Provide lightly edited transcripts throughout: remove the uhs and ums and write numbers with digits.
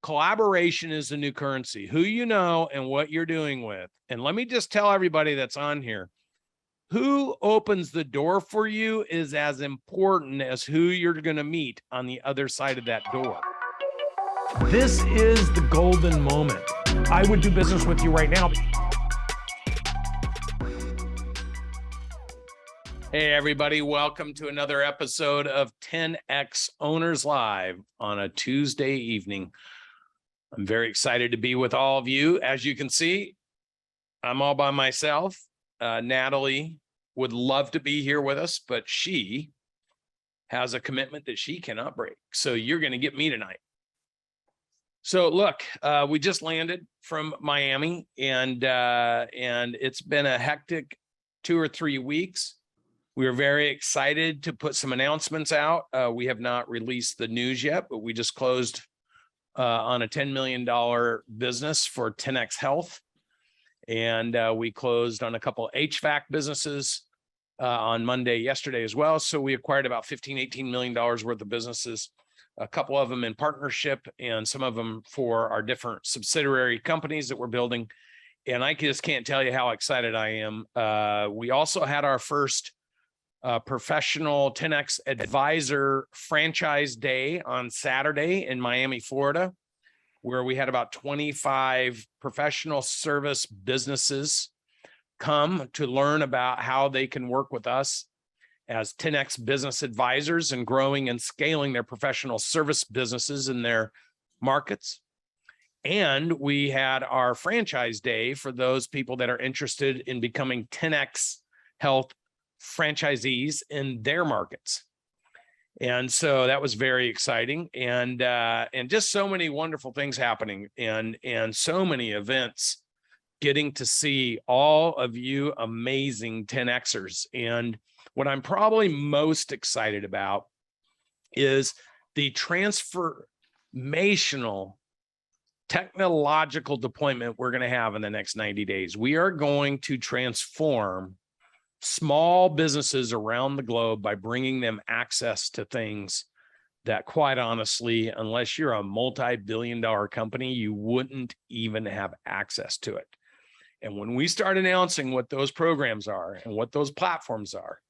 collaboration is the new currency. Who you know and what you're doing with. And let me just tell everybody that's on here, who opens the door for you is as important as who you're going to meet on the other side of that door. This is the golden moment. I would do business with you right now. Hey, everybody. Welcome to another episode of 10X Owners Live on a Tuesday evening. I'm very excited to be with all of you. As you can see, I'm all by myself. Natalie would love to be here with us, but she has a commitment that she cannot break. So you're going to get me tonight. So look, we just landed from Miami, and it's been a hectic 2 or 3 weeks. We are very excited to put some announcements out. We have not released the news yet, but we just closed on a $10 million business for 10X Health. And we closed on a couple of HVAC businesses on Monday, yesterday as well. So we acquired about $18 million worth of businesses, a couple of them in partnership and some of them for our different subsidiary companies that we're building. And I just can't tell you how excited I am. We also had our first professional 10X advisor franchise day on Saturday in Miami, Florida, where we had about 25 professional service businesses come to learn about how they can work with us as 10X business advisors and growing and scaling their professional service businesses in their markets. And we had our franchise day for those people that are interested in becoming 10X Health franchisees in their markets. And so that was very exciting, and just so many wonderful things happening, and so many events, getting to see all of you amazing 10Xers. And what I'm probably most excited about is the transformational technological deployment we're going to have in the next 90 days. We are going to transform small businesses around the globe by bringing them access to things that, quite honestly, unless you're a multi-billion-dollar company, you wouldn't even have access to it. And when we start announcing what those programs are and what those platforms are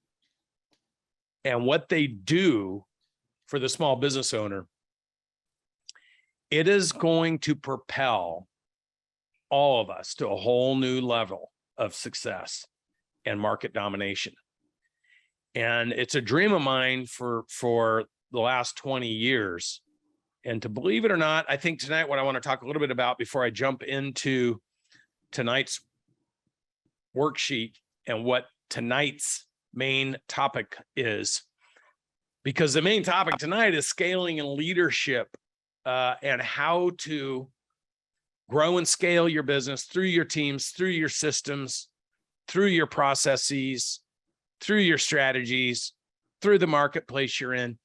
and what they do for the small business owner, it is going to propel all of us to a whole new level of success and market domination. And it's a dream of mine for the last 20 years. And to believe it or not, I think tonight what I want to talk a little bit about before I jump into tonight's worksheet and what tonight's main topic is, because the main topic tonight is scaling and leadership, and how to grow and scale your business through your teams, through your systems, through your processes, through your strategies, through the marketplace you're in,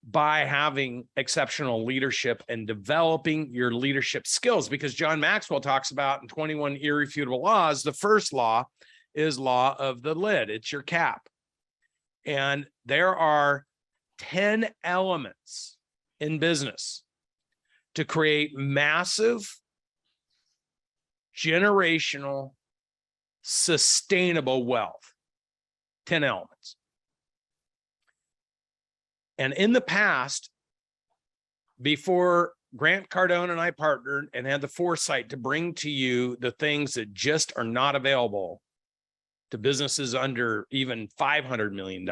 by having exceptional leadership and developing your leadership skills. Because John Maxwell talks about in 21 Irrefutable Laws, the first law is law of the lid. It's your cap. And there are 10 elements in business to create massive, generational, sustainable wealth. 10 elements. And in the past, before Grant Cardone and I partnered and had the foresight to bring to you the things that just are not available to businesses under even $500 million,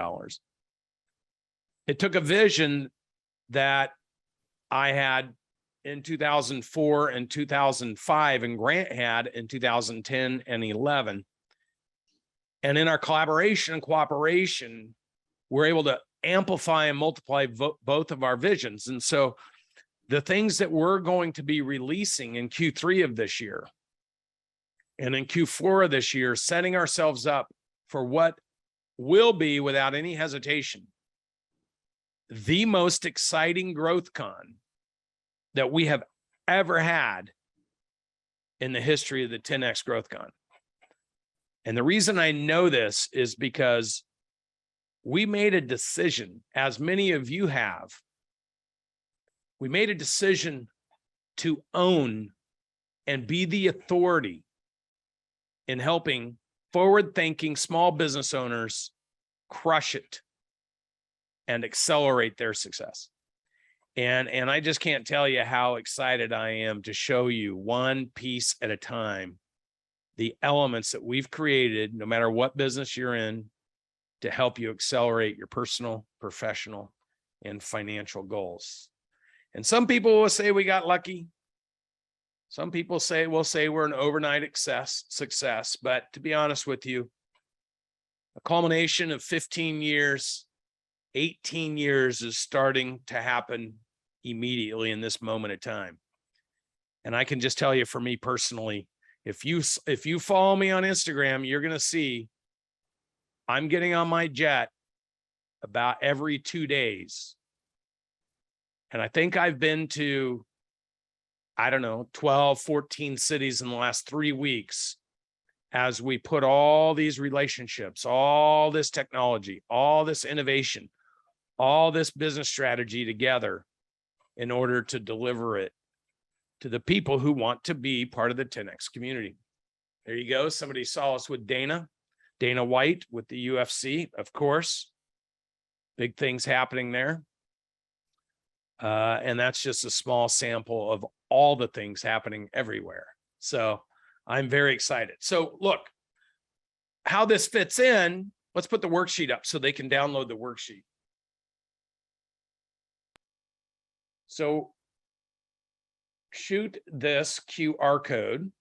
it took a vision that I had in 2004 and 2005, and Grant had in 2010 and 11. And in our collaboration and cooperation, we're able to amplify and multiply both of our visions. And so the things that we're going to be releasing in Q3 of this year and in Q4 of this year, setting ourselves up for what will be, without any hesitation, the most exciting growth con that we have ever had in the history of the 10X Growth Con. And the reason I know this is because we made a decision, as many of you have. We made a decision to own and be the authority in helping forward-thinking small business owners crush it and accelerate their success. And I just can't tell you how excited I am to show you one piece at a time the elements that we've created, no matter what business you're in, to help you accelerate your personal, professional, and financial goals. And some people will say we got lucky. Some people will say we're an overnight success. But to be honest with you, a culmination of 15 years, 18 years is starting to happen immediately in this moment of time. And I can just tell you, for me personally, if you follow me on Instagram, you're going to see I'm getting on my jet about every 2 days. And I think I've been to, 12, 14 cities in the last 3 weeks as we put all these relationships, all this technology, all this innovation, all this business strategy together in order to deliver it to the people who want to be part of the 10X community. There you go. Somebody saw us with Dana White with the UFC, of course. Big things happening there. And that's just a small sample of all the things happening everywhere. So I'm very excited. So look, how this fits in, let's put the worksheet up so they can download the worksheet. So shoot this QR code.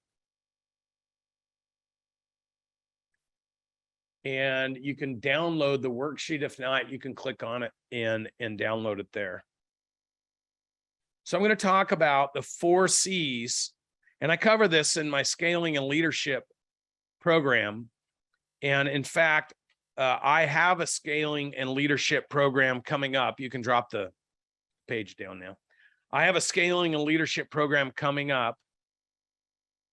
And you can download the worksheet. If not, you can click on it and download it there. So I'm going to talk about the 4 C's, and I cover this in my scaling and leadership program. And in fact, I have a scaling and leadership program coming up. You can drop the page down now. I have a scaling and leadership program coming up.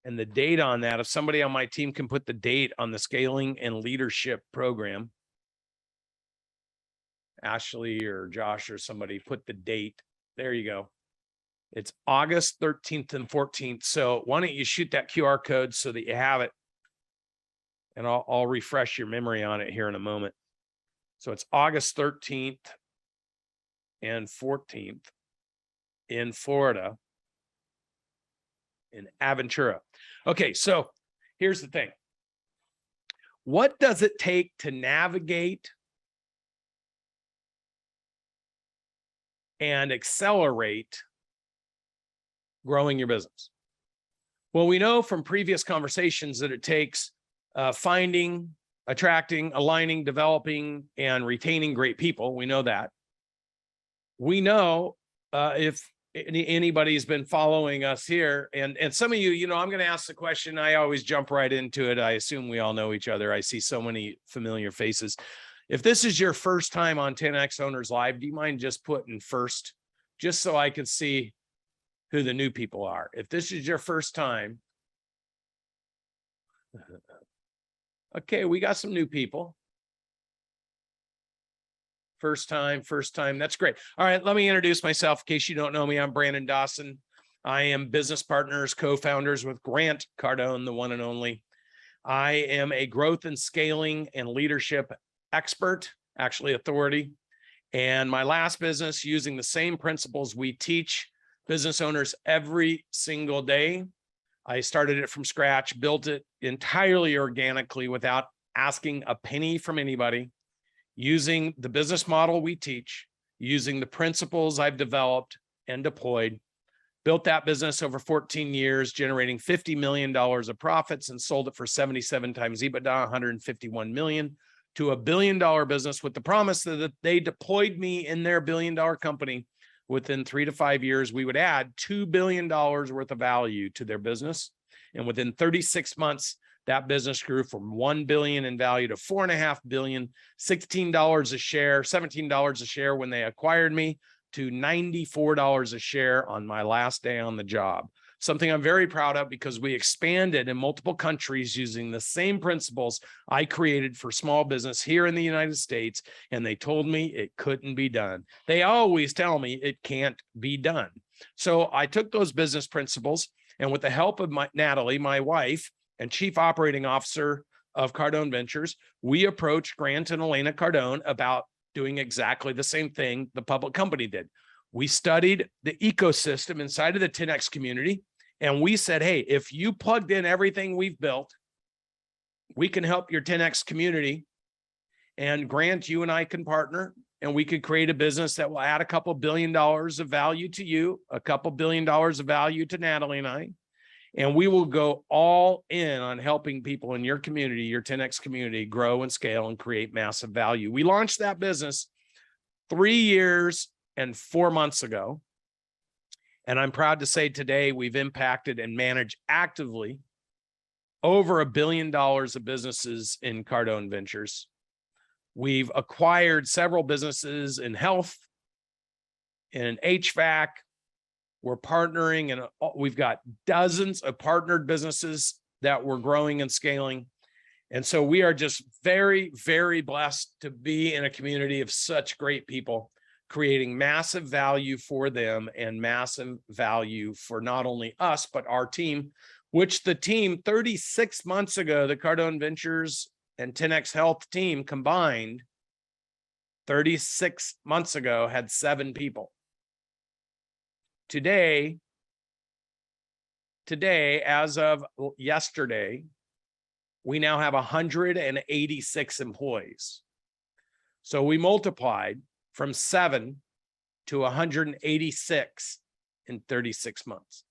And the date on that, if somebody on my team can put the date on the scaling and leadership program, Ashley or Josh or somebody put the date. There you go. It's August 13th and 14th. So why don't you shoot that QR code so that you have it? And I'll refresh your memory on it here in a moment. So it's August 13th and 14th in Florida, in Aventura. Okay, so here's the thing. What does it take to navigate and accelerate growing your business? Well, we know from previous conversations that it takes finding, attracting, aligning, developing, and retaining great people. We know that. We know if anybody's been following us here, and some of you, I'm going to ask the question. I always jump right into it. I assume we all know each other. I see so many familiar faces. If this is your first time on 10X Owners Live, do you mind just putting first, just so I can see who the new people are? If this is your first time, okay, we got some new people. First time. That's great. All right, let me introduce myself in case you don't know me. I'm Brandon Dawson. I am business partners, co-founders with Grant Cardone, the one and only. I am a growth and scaling and leadership expert, actually authority. And my last business, using the same principles we teach business owners every single day. I started it from scratch, built it entirely organically without asking a penny from anybody, using the business model we teach, using the principles I've developed and deployed, built that business over 14 years, generating $50 million of profits, and sold it for 77 times EBITDA, 151 million, to $1 billion business with the promise that they deployed me in their $1 billion company. Within 3 to 5 years, we would add $2 billion worth of value to their business. And within 36 months, that business grew from $1 billion in value to $4.5 billion, $16 a share, $17 a share when they acquired me, to $94 a share on my last day on the job. Something I'm very proud of, because we expanded in multiple countries using the same principles I created for small business here in the United States, and they told me it couldn't be done. They always tell me it can't be done. So I took those business principles, and with the help of Natalie, my wife and chief operating officer of Cardone Ventures, we approached Grant and Elena Cardone about doing exactly the same thing the public company did. We studied the ecosystem inside of the 10X community, and we said, hey, if you plugged in everything we've built, we can help your 10X community. And Grant, you and I can partner, and we could create a business that will add a couple $1 billion of value to you, a couple $1 billion of value to Natalie and I, and we will go all in on helping people in your community, your 10X community, grow and scale and create massive value. We launched that business 3 years and 4 months ago. And I'm proud to say today we've impacted and managed actively over $1 billion of businesses in Cardone Ventures. We've acquired several businesses in health, in HVAC. We're partnering, and we've got dozens of partnered businesses that we're growing and scaling. And so we are just very, very blessed to be in a community of such great people, creating massive value for them and massive value for not only us, but our team, which the team 36 months ago, the Cardone Ventures and 10X Health team combined 36 months ago had 7 people. Today, as of yesterday, we now have 186 employees. So we multiplied from 7 to 186 in 36 months.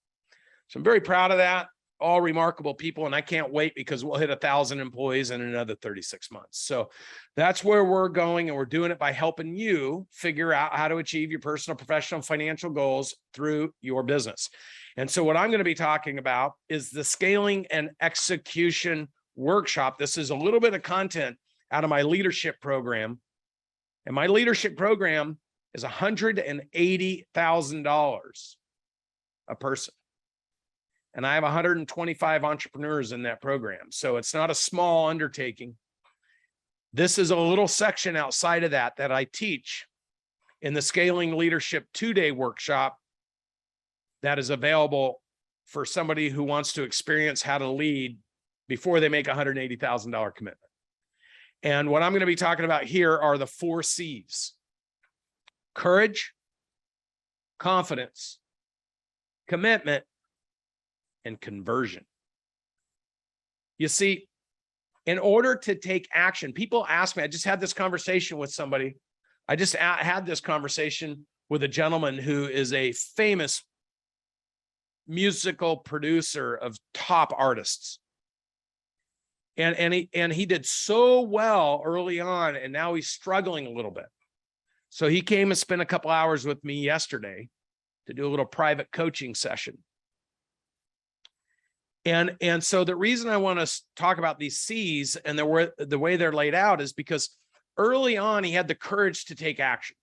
So I'm very proud of that. All remarkable people, and I can't wait because we'll hit 1,000 employees in another 36 months. So that's where we're going, and we're doing it by helping you figure out how to achieve your personal, professional, financial goals through your business. And so what I'm going to be talking about is the scaling and execution workshop. This is a little bit of content out of my leadership program, and my leadership program is $180,000 a person. And I have 125 entrepreneurs in that program. So it's not a small undertaking. This is a little section outside of that I teach in the Scaling Leadership 2-day workshop that is available for somebody who wants to experience how to lead before they make a $180,000 commitment. And what I'm going to be talking about here are the 4 C's: courage, confidence, commitment, and conversion. You see, in order to take action, people ask me, I just had this conversation with somebody. I just had this conversation with a gentleman who is a famous musical producer of top artists. And he did so well early on, and now he's struggling a little bit. So he came and spent a couple hours with me yesterday to do a little private coaching session. And so the reason I want to talk about these C's and the way they're laid out is because early on, he had the courage to take action.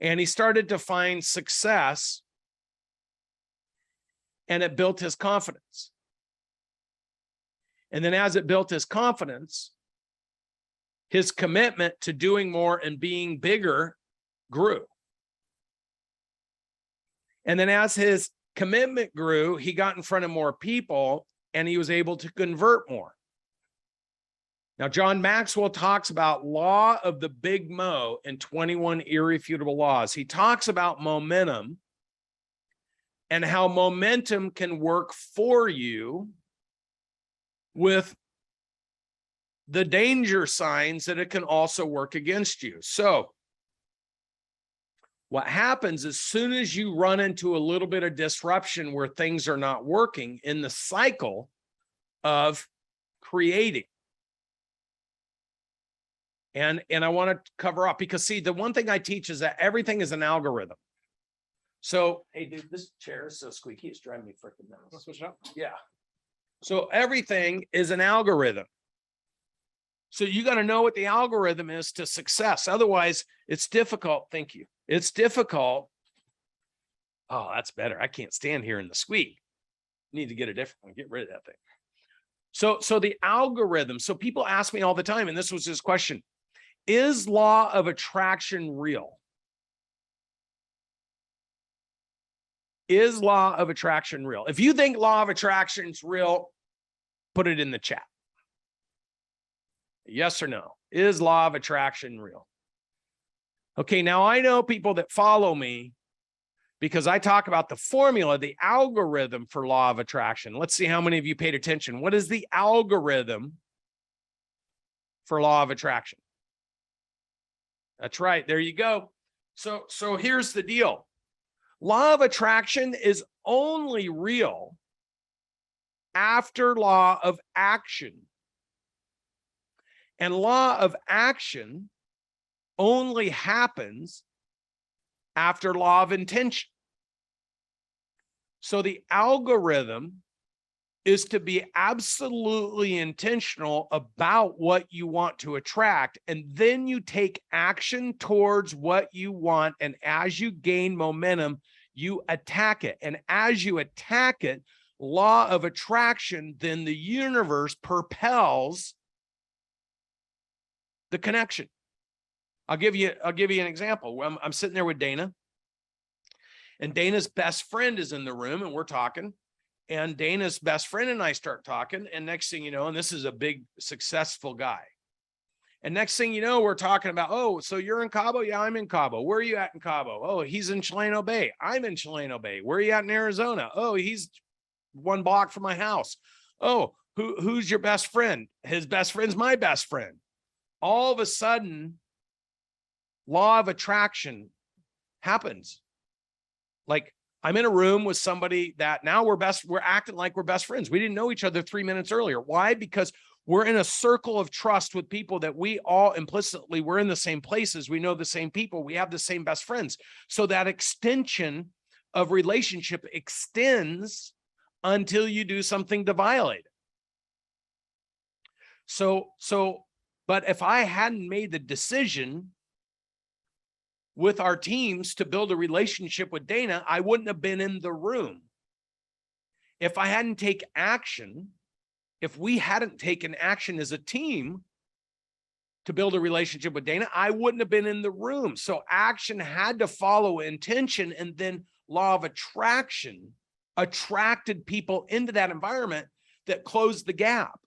And he started to find success, and it built his confidence. And then as it built his confidence, his commitment to doing more and being bigger grew. And then as his commitment grew, he got in front of more people, and he was able to convert more. Now, John Maxwell talks about law of the big mo in 21 irrefutable laws. He talks about momentum and how momentum can work for you with the danger signs that it can also work against you. So what happens as soon as you run into a little bit of disruption where things are not working in the cycle of creating. And I want to cover up, because see, the one thing I teach is that everything is an algorithm. So, hey, dude, this chair is so squeaky, it's driving me freaking nuts. Let's switch it up. Yeah. So everything is an algorithm. So you got to know what the algorithm is to success. Otherwise, it's difficult. Thank you. It's difficult. Oh, that's better. I can't stand here in the squeak. Need to get a different one. Get rid of that thing. So the algorithm. So people ask me all the time, and this was his question: is law of attraction real? Is law of attraction real? If you think law of attraction is real, put it in the chat. Yes or no? Is law of attraction real? Okay, now I know people that follow me because I talk about the formula, the algorithm for law of attraction. Let's see how many of you paid attention. What is the algorithm for law of attraction? That's right. There you go. So here's the deal. Law of attraction is only real after law of action. And law of action only happens after law of intention. So the algorithm is to be absolutely intentional about what you want to attract, and then you take action towards what you want, and as you gain momentum, you attack it. And as you attack it, law of attraction, then the universe propels the connection. I'll give you an example. I'm sitting there with Dana, and Dana's best friend is in the room, and we're talking. And Dana's best friend and I start talking, and next thing you know, and this is a big, successful guy. And next thing you know, we're talking about, oh, so you're in Cabo? Yeah, I'm in Cabo. Where are you at in Cabo? Oh, he's in Chileno Bay. I'm in Chileno Bay. Where are you at in Arizona? Oh, he's 1 block from my house. Oh, who's your best friend? His best friend's my best friend. All of a sudden, law of attraction happens. Like, I'm in a room with somebody that now we're acting like we're best friends. We didn't know each other 3 minutes earlier. Why? Because we're in a circle of trust with people that we all implicitly, we're in the same places. We know the same people. We have the same best friends. So that extension of relationship extends until you do something to violate it. But if I hadn't made the decision with our teams to build a relationship with Dana, I wouldn't have been in the room. If I hadn't taken action, if we hadn't taken action as a team to build a relationship with Dana, I wouldn't have been in the room. So action had to follow intention, and then law of attraction attracted people into that environment that closed the gap.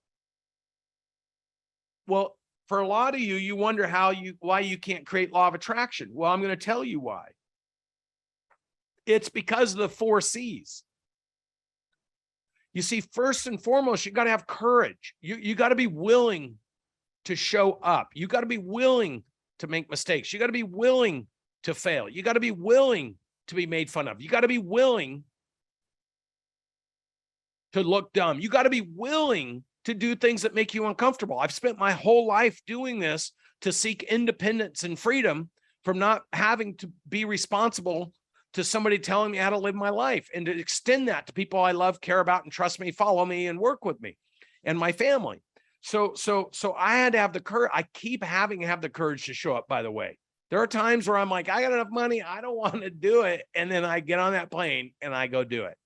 Well, for a lot of you, you wonder why you can't create law of attraction. Well, I'm going to tell you why. It's because of the 4 C's. You see, first and foremost, you got to have courage. You got to be willing to show up. You got to be willing to make mistakes. You got to be willing to fail. You got to be willing to be made fun of. You got to be willing to look dumb. You got to be willing to do things that make you uncomfortable. I've spent my whole life doing this to seek independence and freedom from not having to be responsible to somebody telling me how to live my life, and to extend that to people I love, care about, and trust me, follow me, and work with me and my family. So I had to have the courage. I keep having to have the courage to show up, by the way. There are times where I'm like, I got enough money, I don't want to do it. And then I get on that plane and I go do it.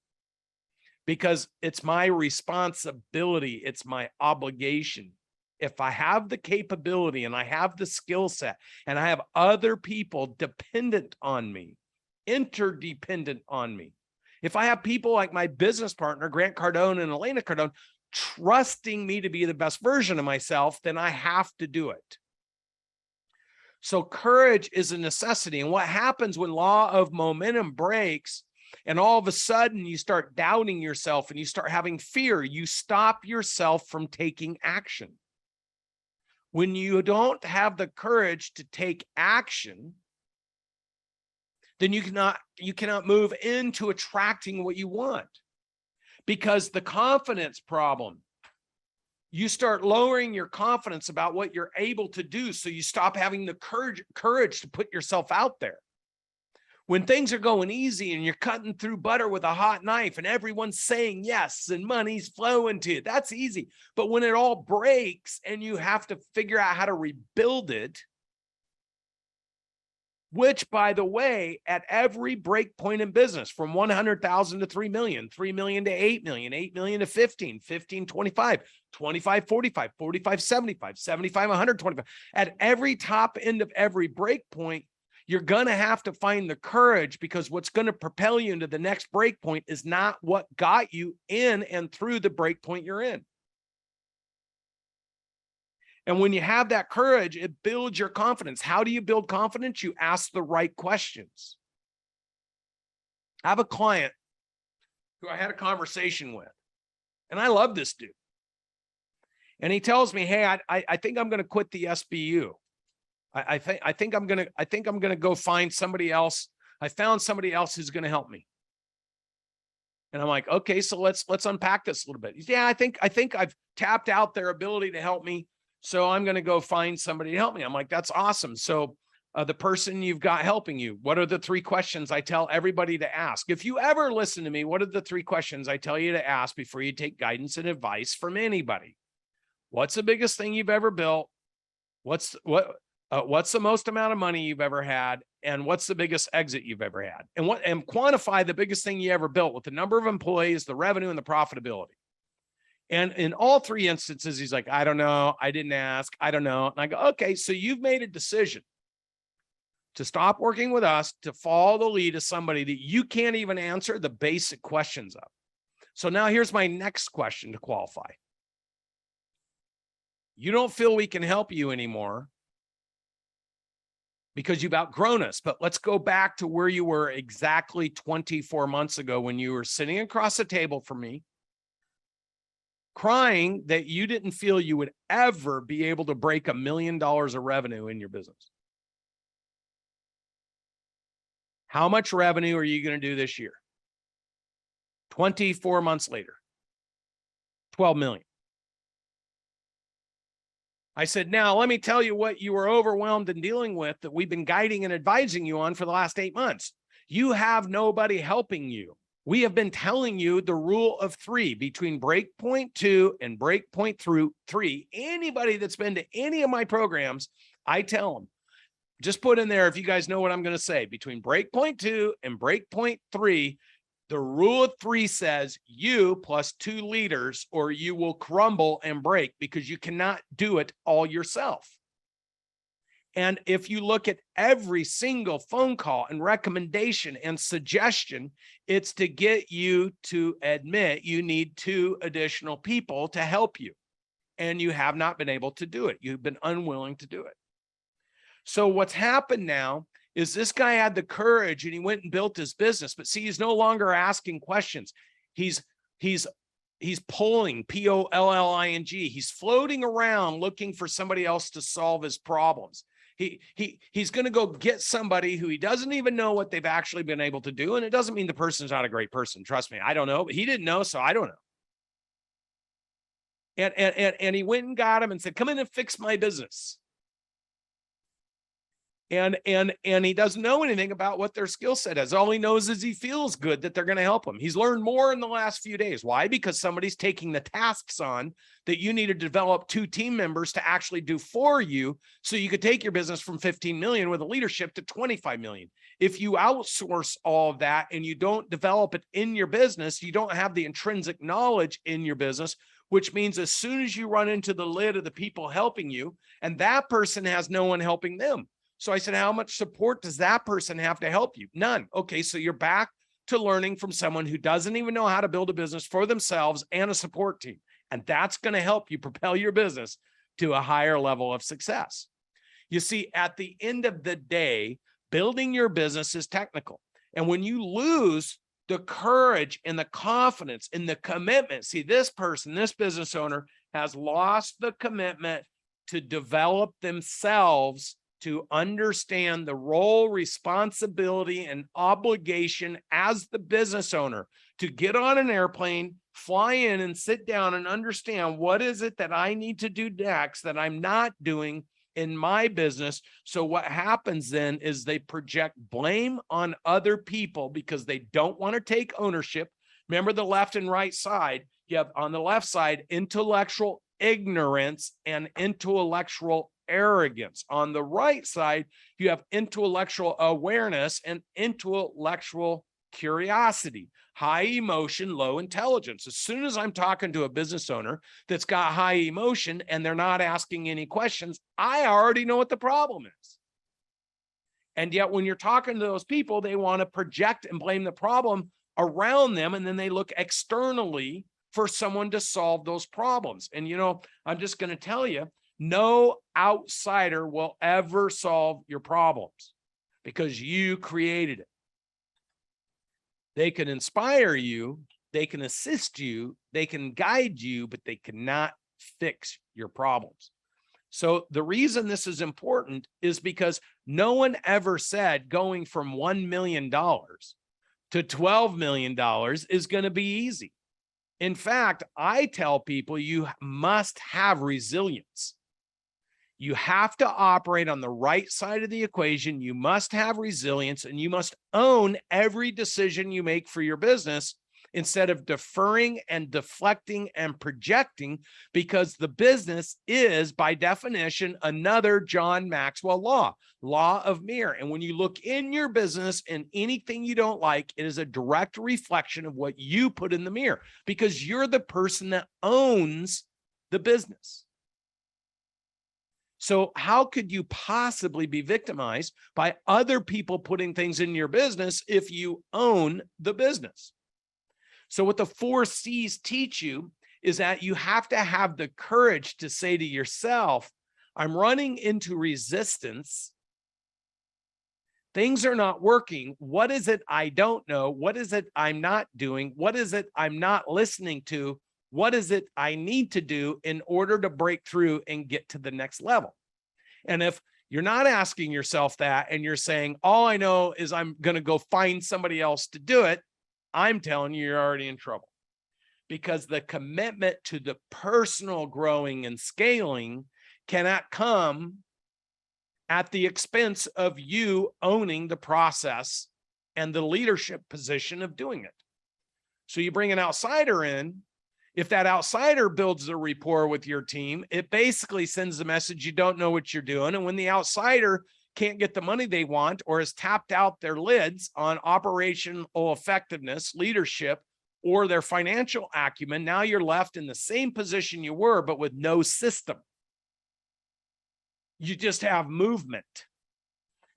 Because it's my responsibility, it's my obligation. If I have the capability and I have the skill set and I have other people dependent on me, interdependent on me, if I have people like my business partner, Grant Cardone and Elena Cardone, trusting me to be the best version of myself, then I have to do it. So courage is a necessity. And what happens when law of momentum breaks, and all of a sudden you start doubting yourself and you start having fear, you stop yourself from taking action. When you don't have the courage to take action, then you cannot move into attracting what you want. Because the confidence problem, you start lowering your confidence about what you're able to do. So you stop having the courage to put yourself out there. When things are going easy and you're cutting through butter with a hot knife and everyone's saying yes and money's flowing to you, that's easy. But when it all breaks and you have to figure out how to rebuild it, which, by the way, at every break point in business, from 100,000 to 3 million, 3 million to 8 million, 8 million to 15, 15, 25, 25, 45, 45, 75, 75, 125, at every top end of every break point, You're going to have to find the courage, because what's going to propel you into the next break point is not what got you in and through the break point you're in. And when you have that courage, it builds your confidence. How do you build confidence? You ask the right questions. I have a client who I had a conversation with, and I love this dude. And he tells me, hey, I think I'm going to quit the SBU. I think I'm going to go find somebody else. I found somebody else who's going to help me. And I'm like, okay, so let's unpack this a little bit. Yeah, I think I've tapped out their ability to help me. So I'm going to go find somebody to help me. I'm like, that's awesome. So the person you've got helping you, what are the 3 questions I tell everybody to ask? If you ever listen to me, what are the 3 questions I tell you to ask before you take guidance and advice from anybody? What's the biggest thing you've ever built? What's the most amount of money you've ever had? And what's the biggest exit you've ever had? And quantify the biggest thing you ever built with the number of employees, the revenue, and the profitability. And in all 3 instances, he's like, I don't know. I didn't ask. I don't know. And I go, okay, so you've made a decision to stop working with us, to follow the lead of somebody that you can't even answer the basic questions of. So now here's my next question to qualify. You don't feel we can help you anymore because you've outgrown us. But let's go back to where you were exactly 24 months ago, when you were sitting across the table from me, crying that you didn't feel you would ever be able to break $1 million of revenue in your business. How much revenue are you going to do this year? 24 months later, 12 million. I said, now let me tell you what you were overwhelmed in dealing with, that we've been guiding and advising you on for the last 8 months. You have nobody helping you. We have been telling you the rule of 3 between break point 2 and break point 3. Anybody that's been to any of my programs, I tell them, just put in there, if you guys know what I'm going to say, between break point 2 and break point 3, the rule of 3 says you plus 2 leaders, or you will crumble and break, because you cannot do it all yourself. And if you look at every single phone call and recommendation and suggestion, it's to get you to admit you need 2 additional people to help you. And you have not been able to do it. You've been unwilling to do it. So what's happened now is this guy had the courage and he went and built his business. But see, he's no longer asking questions. He's pulling, P-O-L-L-I-N-G. He's floating around looking for somebody else to solve his problems. He's going to go get somebody who he doesn't even know what they've actually been able to do. And it doesn't mean the person's not a great person. Trust me, I don't know, but he didn't know, so I don't know. And he went and got him and said, come in and fix my business. And he doesn't know anything about what their skill set is. All he knows is he feels good that they're going to help him. He's learned more in the last few days. Why? Because somebody's taking the tasks on that you need to develop 2 team members to actually do for you, so you could take your business from 15 million with a leadership to 25 million. If you outsource all of that and you don't develop it in your business, you don't have the intrinsic knowledge in your business, which means as soon as you run into the lid of the people helping you, and that person has no one helping them. So I said, how much support does that person have to help you? None. Okay, so you're back to learning from someone who doesn't even know how to build a business for themselves and a support team. And that's going to help you propel your business to a higher level of success. You see, at the end of the day, building your business is technical. And when you lose the courage and the confidence and the commitment, see, this person, this business owner has lost the commitment to develop themselves, to understand the role, responsibility, and obligation as the business owner, to get on an airplane, fly in and sit down and understand what is it that I need to do next that I'm not doing in my business. So what happens then is they project blame on other people because they don't want to take ownership. Remember the left and right side. You have on the left side, intellectual ignorance and intellectual arrogance. On the right side, you have intellectual awareness and intellectual curiosity, high emotion, low intelligence. As soon as I'm talking to a business owner that's got high emotion and they're not asking any questions, I already know what the problem is. And yet when you're talking to those people, they want to project and blame the problem around them. And then they look externally for someone to solve those problems. And, I'm just going to tell you, no outsider will ever solve your problems because you created it. They can inspire you, they can assist you, they can guide you, but they cannot fix your problems. So the reason this is important is because no one ever said going from $1 million to $12 million is going to be easy. In fact, I tell people you must have resilience. You have to operate on the right side of the equation. You must have resilience, and you must own every decision you make for your business instead of deferring and deflecting and projecting, because the business is, by definition, another John Maxwell law of mirror. And when you look in your business and anything you don't like, it is a direct reflection of what you put in the mirror, because you're the person that owns the business. So how could you possibly be victimized by other people putting things in your business if you own the business? So what the 4 C's teach you is that you have to have the courage to say to yourself, I'm running into resistance. Things are not working. What is it I don't know? What is it I'm not doing? What is it I'm not listening to? What is it I need to do in order to break through and get to the next level? And if you're not asking yourself that and you're saying, all I know is I'm going to go find somebody else to do it, I'm telling you, you're already in trouble, because the commitment to the personal growing and scaling cannot come at the expense of you owning the process and the leadership position of doing it. So you bring an outsider in. If that outsider builds the rapport with your team, it basically sends the message you don't know what you're doing. And when the outsider can't get the money they want or has tapped out their lids on operational effectiveness, leadership, or their financial acumen, now you're left in the same position you were, but with no system. You just have movement.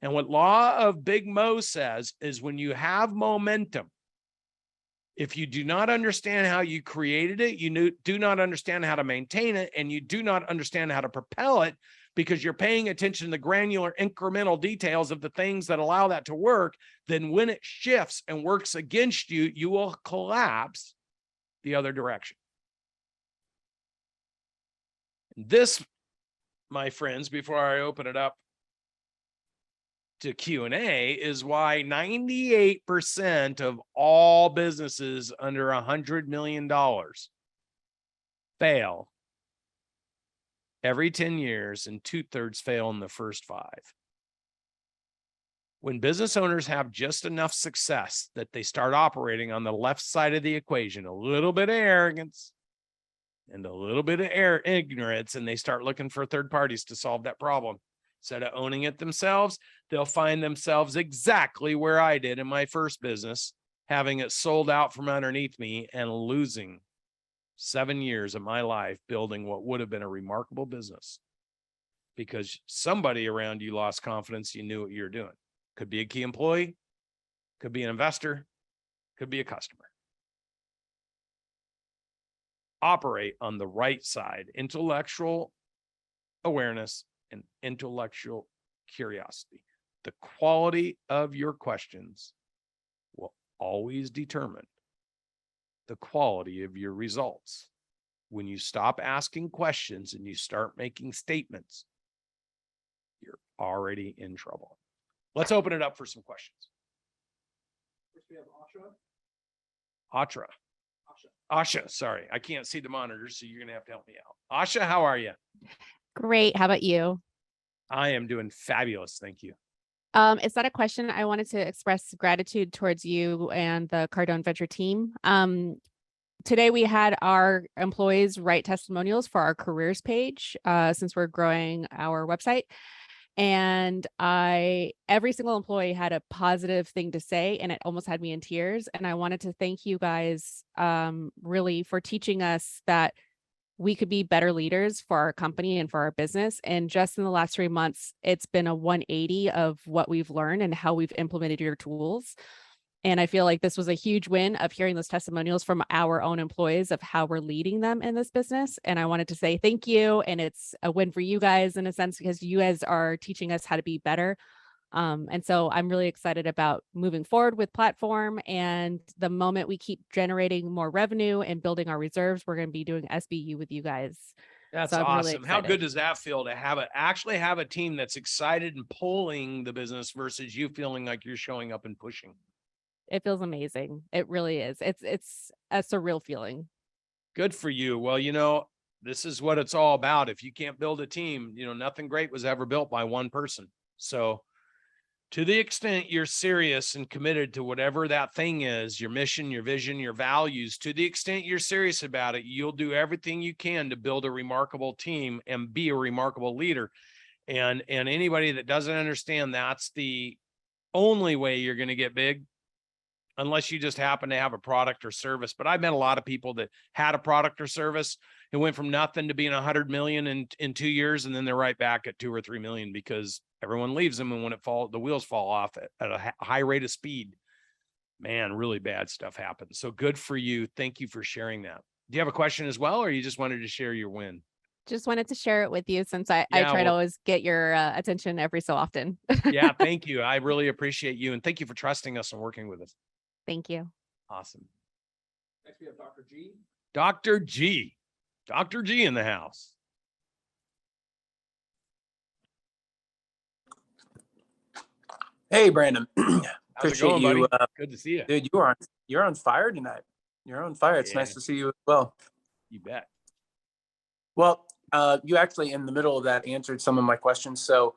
And what Law of Big Mo says is when you have momentum, if you do not understand how you created it, you do not understand how to maintain it, and you do not understand how to propel it, because you're paying attention to the granular incremental details of the things that allow that to work, then when it shifts and works against you, you will collapse the other direction. This, my friends, before I open it up to Q&A, is why 98% of all businesses under $100 million fail every 10 years, and 2/3 fail in the first 5. When business owners have just enough success that they start operating on the left side of the equation, a little bit of arrogance and a little bit of ignorance, and they start looking for third parties to solve that problem, instead of owning it themselves, they'll find themselves exactly where I did in my first business, having it sold out from underneath me and losing 7 years of my life building what would have been a remarkable business, because somebody around you lost confidence. You knew what you were doing. Could be a key employee, could be an investor, could be a customer. Operate on the right side, intellectual awareness and intellectual curiosity. The quality of your questions will always determine the quality of your results. When you stop asking questions and you start making statements, you're already in trouble. Let's open it up for some questions. First we have Asha. Asha, sorry, I can't see the monitors, so you're gonna have to help me out. Asha, how are you? Great. How about you? I am doing fabulous, thank you. It's not a question. I wanted to express gratitude towards you and the Cardone Venture team. Today we had our employees write testimonials for our careers page, since we're growing our website. And every single employee had a positive thing to say, and it almost had me in tears. And I wanted to thank you guys, really, for teaching us that we could be better leaders for our company and for our business. And just in the last 3 months, it's been a 180 of what we've learned and how we've implemented your tools. And I feel like this was a huge win of hearing those testimonials from our own employees of how we're leading them in this business. And I wanted to say thank you. And it's a win for you guys in a sense, because you guys are teaching us how to be better. And so I'm really excited about moving forward with platform. And the moment we keep generating more revenue and building our reserves, we're going to be doing SBU with you guys. That's So I'm really awesome. How good excited. does that feel to actually have a team that's excited and pulling the business versus you feeling like you're showing up and pushing? It feels amazing. It really is. It's a surreal feeling. Good for you. Well, this is what it's all about. If you can't build a team, nothing great was ever built by one person. So to the extent you're serious and committed to whatever that thing is, your mission, your vision, your values, to the extent you're serious about it, you'll do everything you can to build a remarkable team and be a remarkable leader. And anybody that doesn't understand that's the only way you're going to get big, unless you just happen to have a product or service. But I've met a lot of people that had a product or service and went from nothing to being 100 million in 2 years. And then they're right back at 2 or 3 million because everyone leaves them. And when the wheels fall off at a high rate of speed, man, really bad stuff happens. So good for you. Thank you for sharing that. Do you have a question as well, or you just wanted to share your win? Just wanted to share it with you since I try to always get your attention every so often. Yeah, thank you. I really appreciate you. And thank you for trusting us and working with us. Thank you. Awesome. Next, we have Dr. G. Dr. G. Dr. G in the house. Hey, Brandon. How's Appreciate it going, you. buddy? Good to see you. Dude, you're on fire tonight. You're on fire. It's Yeah. nice to see you as well. You bet. Well, you actually in the middle of that answered some of my questions. So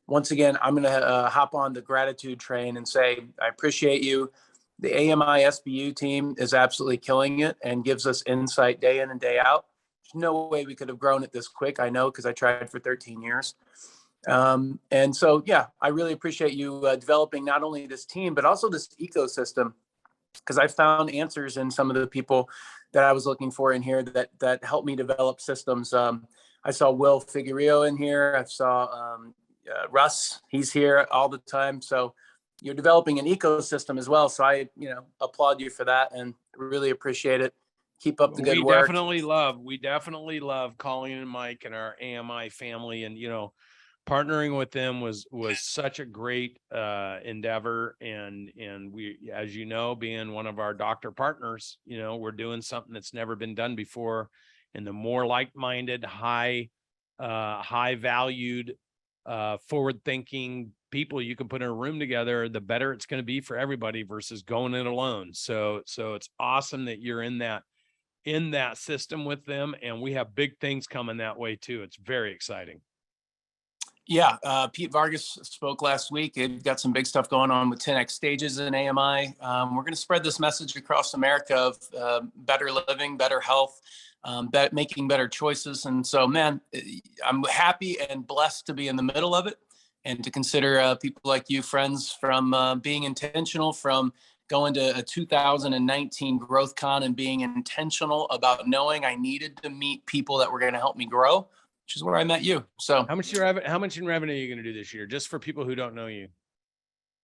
once again, I'm going to hop on the gratitude train and say, I appreciate you. The AMI SBU team is absolutely killing it and gives us insight day in and day out. There's no way we could have grown it this quick. I know, because I tried for 13 years. And so, yeah, I really appreciate you developing not only this team, but also this ecosystem, because I found answers in some of the people that I was looking for in here that helped me develop systems. I saw Will Figueroa in here. I saw Russ. He's here all the time. So you're developing an ecosystem as well. So I, applaud you for that and really appreciate it. Keep up the good work. We definitely love Colleen and Mike and our AMI family. And, partnering with them was such a great endeavor. And we, as you know, being one of our doctor partners, we're doing something that's never been done before. And the more like-minded, high valued, forward-thinking people you can put in a room together, the better it's going to be for everybody versus going it alone. So it's awesome that you're in that system with them. And we have big things coming that way too. It's very exciting. Yeah, Pete Vargas spoke last week. They've got some big stuff going on with 10X stages in AMI. We're going to spread this message across America of better living, better health, making better choices. And so, man, I'm happy and blessed to be in the middle of it and to consider people like you friends from being intentional, from going to a 2019 Growth Con and being intentional about knowing I needed to meet people that were going to help me grow, which is where I met you. So how much in revenue are you going to do this year? Just for people who don't know you.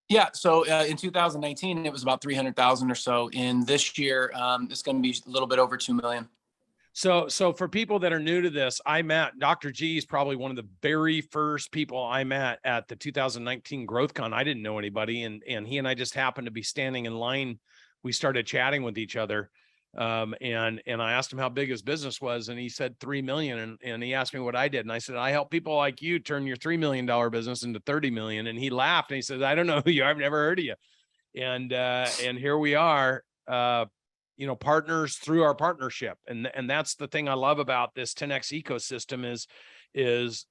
Yeah. So in 2019, it was about 300,000 or so. In this year, it's going to be a little bit over 2 million. So for people that are new to this, I met Dr. G is probably one of the very first people I met at the 2019 Growth Con. I didn't know anybody. And he and I just happened to be standing in line. We started chatting with each other. And I asked him how big his business was, and he said 3 million. And he asked me what I did. And I said, I help people like you turn your $3 million business into 30 million. And he laughed and he says, I don't know who you are. I've never heard of you. And here we are, partners through our partnership. And that's the thing I love about this 10X ecosystem is,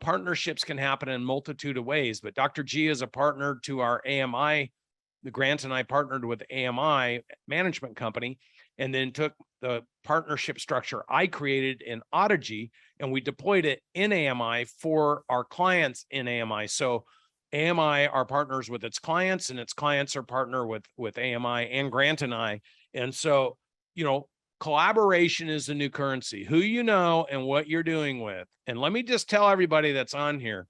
partnerships can happen in a multitude of ways, but Dr. G is a partner to our AMI. The Grant and I partnered with AMI management company, and then took the partnership structure I created in Audigy, and we deployed it in AMI for our clients in AMI. So AMI are partners with its clients, and its clients are partner with AMI and Grant and I. And so, collaboration is the new currency, who you know and what you're doing with. And let me just tell everybody that's on here,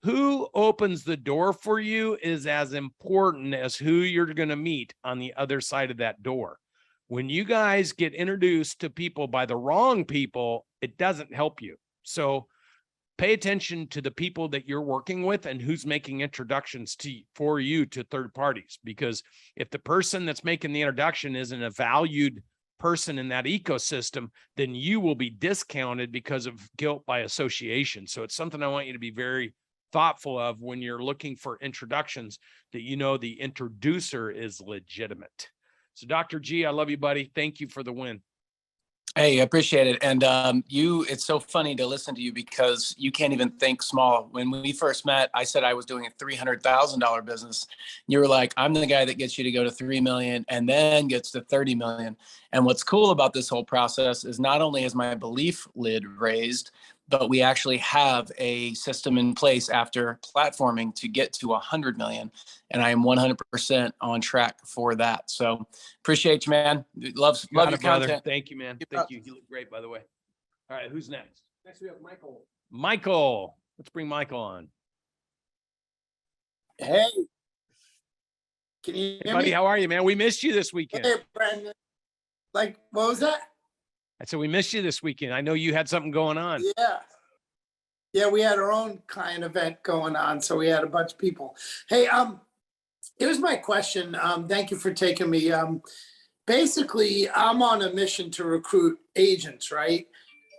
who opens the door for you is as important as who you're going to meet on the other side of that door. When you guys get introduced to people by the wrong people, it doesn't help you. So pay attention to the people that you're working with and who's making introductions for you to third parties. Because if the person that's making the introduction isn't a valued person in that ecosystem, then you will be discounted because of guilt by association. So it's something I want you to be very thoughtful of when you're looking for introductions, that you know the introducer is legitimate. So Dr. G, I love you, buddy. Thank you for the win. Hey, I appreciate it. And it's so funny to listen to you because you can't even think small. When we first met, I said I was doing a $300,000 business. You were like, I'm the guy that gets you to go to 3 million and then gets to 30 million. And what's cool about this whole process is not only is my belief lid raised, but we actually have a system in place after platforming to get to 100 million. And I am 100% on track for that. So appreciate you, man. Love your content. Thank you, man. Thank you. You look great, by the way. All right, who's next? Next we have Michael. Michael. Let's bring Michael on. Hey, can you Hey, hear buddy, me? how are you, man? We missed you this weekend. Hey, Brandon. Like, what was that? I said we missed you this weekend. I know you had something going on. Yeah. Yeah, we had our own client event going on, so we had a bunch of people. Hey, here's my question. Thank you for taking me. Basically, I'm on a mission to recruit agents, right?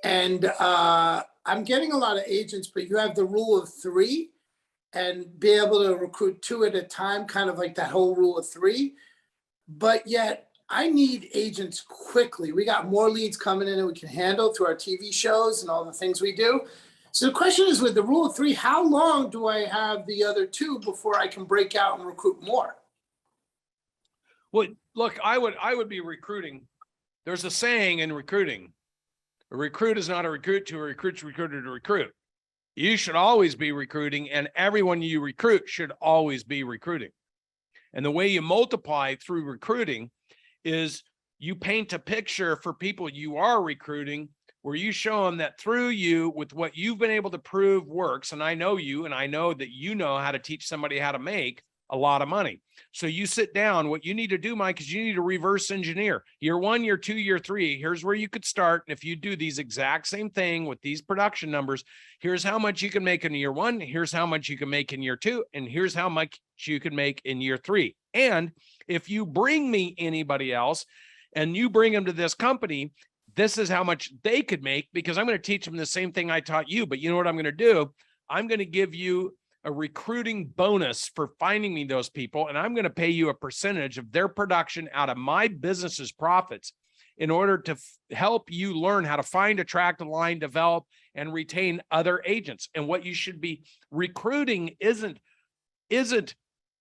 And I'm getting a lot of agents, but you have the rule of 3 and be able to recruit 2 at a time, kind of like that whole rule of 3. But yet I need agents quickly. We got more leads coming in than we can handle through our TV shows and all the things we do. So the question is, with the rule of 3, how long do I have the other 2 before I can break out and recruit more? Well, look, I would be recruiting. There's a saying in recruiting: a recruit is not a recruit to a recruit's recruiter to recruit. You should always be recruiting, and everyone you recruit should always be recruiting. And the way you multiply through recruiting is you paint a picture for people you are recruiting, where you show them that through you, with what you've been able to prove works, and I know you, and I know that you know how to teach somebody how to make a lot of money. So you sit down. What you need to do, Mike, is you need to reverse engineer. Year 1, year 2, year 3. Here's where you could start. And if you do these exact same thing with these production numbers, here's how much you can make in year 1. Here's how much you can make in year 2. And here's how much you can make in year 3. And if you bring me anybody else and you bring them to this company, this is how much they could make, because I'm going to teach them the same thing I taught you. But you know what I'm going to do? I'm going to give you a recruiting bonus for finding me those people. And I'm going to pay you a percentage of their production out of my business's profits in order to help you learn how to find, attract, align, develop, and retain other agents. And what you should be recruiting isn't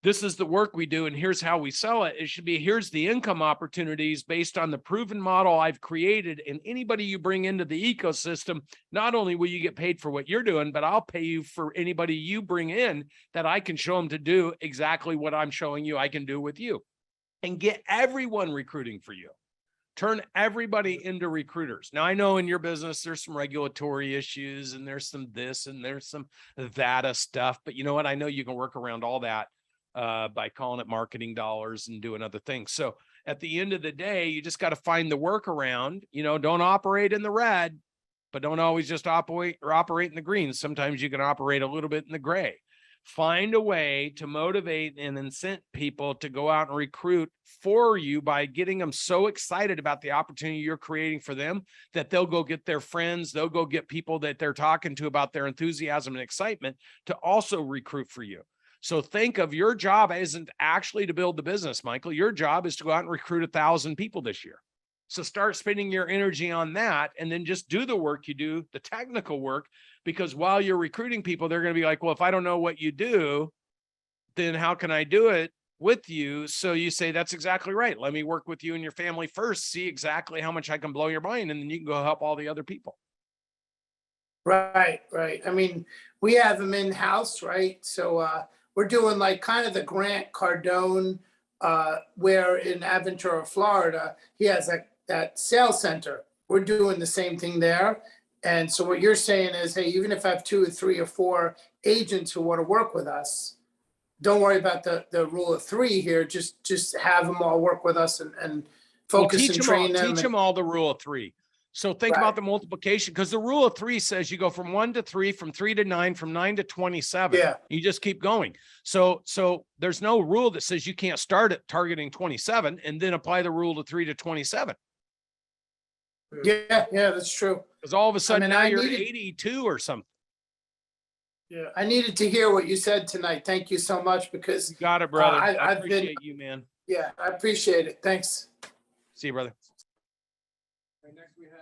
this is the work we do and here's how we sell it. It should be, here's the income opportunities based on the proven model I've created. And anybody you bring into the ecosystem, not only will you get paid for what you're doing, but I'll pay you for anybody you bring in that I can show them to do exactly what I'm showing you I can do with you, and get everyone recruiting for you. Turn everybody into recruiters. Now, I know in your business, there's some regulatory issues and there's some this and there's some that stuff, but you know what? I know you can work around all that by calling it marketing dollars and doing other things. So at the end of the day, you just got to find the workaround. You know, don't operate in the red, but don't always just operate in the green. Sometimes you can operate a little bit in the gray. Find a way to motivate and incent people to go out and recruit for you by getting them so excited about the opportunity you're creating for them that they'll go get their friends, they'll go get people that they're talking to about their enthusiasm and excitement to also recruit for you. So think of your job isn't actually to build the business, Michael. Your job is to go out and recruit 1,000 people this year. So start spending your energy on that, and then just do the work you do, the technical work, because while you're recruiting people, they're going to be like, well, if I don't know what you do, then how can I do it with you? So you say, that's exactly right. Let me work with you and your family first, see exactly how much I can blow your mind, and then you can go help all the other people. Right. I mean, we have them in-house, right? So we're doing like kind of the Grant Cardone, where in Aventura, Florida, he has a that sales center, we're doing the same thing there. And so what you're saying is, hey, even if I have 2 or 3 or 4 agents who want to work with us, don't worry about the rule of 3 here. Just have them all work with us and focus and train them. Teach them all the rule of 3. So think Right. about the multiplication, because the rule of 3 says you go from 1 to 3, from 3 to 9, from 9 to 27. Yeah. You just keep going. So there's no rule that says you can't start at targeting 27 and then apply the rule to 3 to 27. Yeah, that's true. Because all of a sudden now I you're at needed- 82 or something. Yeah, I needed to hear what you said tonight. Thank you so much, because You got it, brother. I I've been- appreciate you, man. yeah, I appreciate it. Thanks. See you, brother. Right, next we have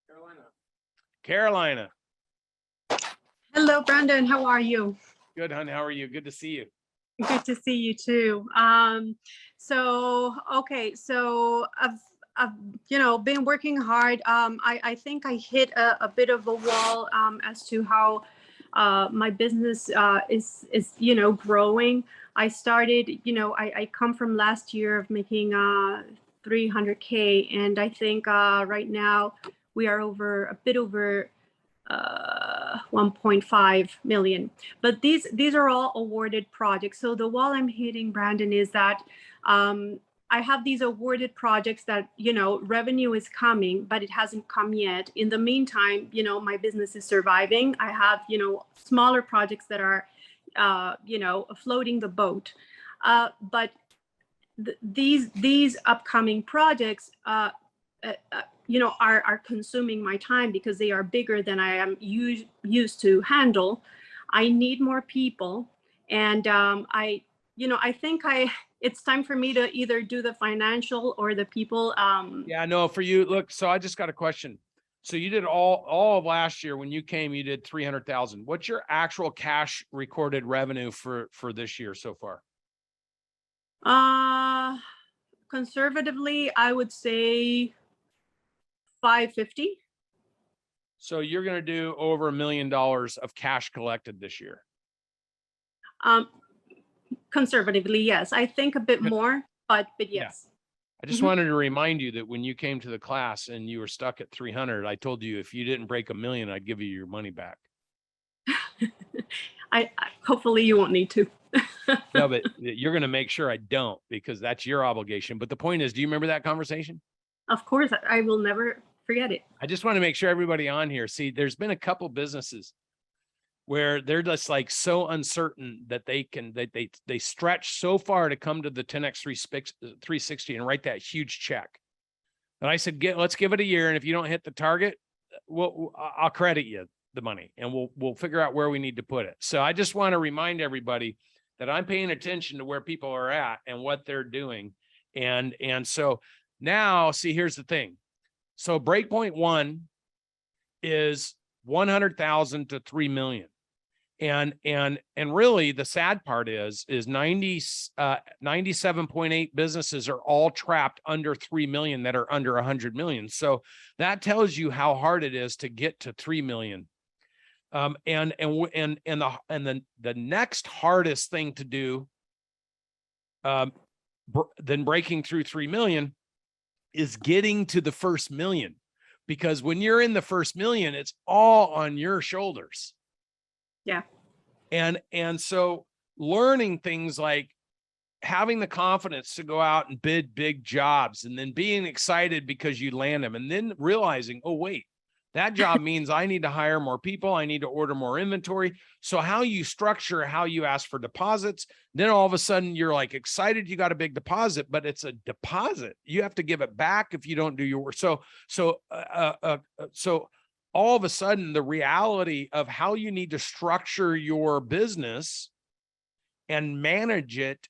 Carolina. Carolina. Hello, Brandon. How are you? Good, hon. How are you? Good to see you. Good to see you too. So I've been working hard. I think I hit a bit of a wall as to how my business is growing. I started, I come from last year of making 300K, and I think right now we are a bit over 1.5 million. But these are all awarded projects. So the wall I'm hitting, Brandon, is that I have these awarded projects that, revenue is coming, but it hasn't come yet. In the meantime, my business is surviving. I have, smaller projects that are, floating the boat. But these upcoming projects, are consuming my time because they are bigger than I am used to handle. I need more people. And I think it's time for me to either do the financial or the people. Yeah, no, for you. Look, so I just got a question. So you did all of last year when you came, you did 300,000. What's your actual cash recorded revenue for this year so far? Conservatively, I would say 550. So you're going to do over $1 million of cash collected this year. Conservatively, yes. I think a bit Good. more, but Yeah. yes. I just wanted to remind you that when you came to the class and you were stuck at 300, I told you if you didn't break $1 million, I'd give you your money back. I hopefully you won't need to. No, but you're going to make sure I don't, because that's your obligation. But the point is, do you remember that conversation? Of course, I will never forget it. I just want to make sure everybody on here, see, there's been a couple businesses where they're just like so uncertain that they stretch so far to come to the 10X 360 and write that huge check. And I said, let's give it a year. And if you don't hit the target, I'll credit you the money and we'll figure out where we need to put it. So I just want to remind everybody that I'm paying attention to where people are at and what they're doing. And so now, see, here's the thing. So breakpoint 1 is 100,000 to 3 million. And really the sad part is 97.8 businesses are all trapped under 3 million that are under 100 million. So that tells you how hard it is to get to 3 million. And the next hardest thing to do than breaking through 3 million is getting to the first million, because when you're in the first million, it's all on your shoulders. Yeah. And so learning things like having the confidence to go out and bid big jobs, and then being excited because you land them, and then realizing, oh, wait, that job means I need to hire more people. I need to order more inventory. So how you structure, how you ask for deposits, then all of a sudden you're like excited you got a big deposit, but it's a deposit. You have to give it back if you don't do your work. So all of a sudden the reality of how you need to structure your business and manage it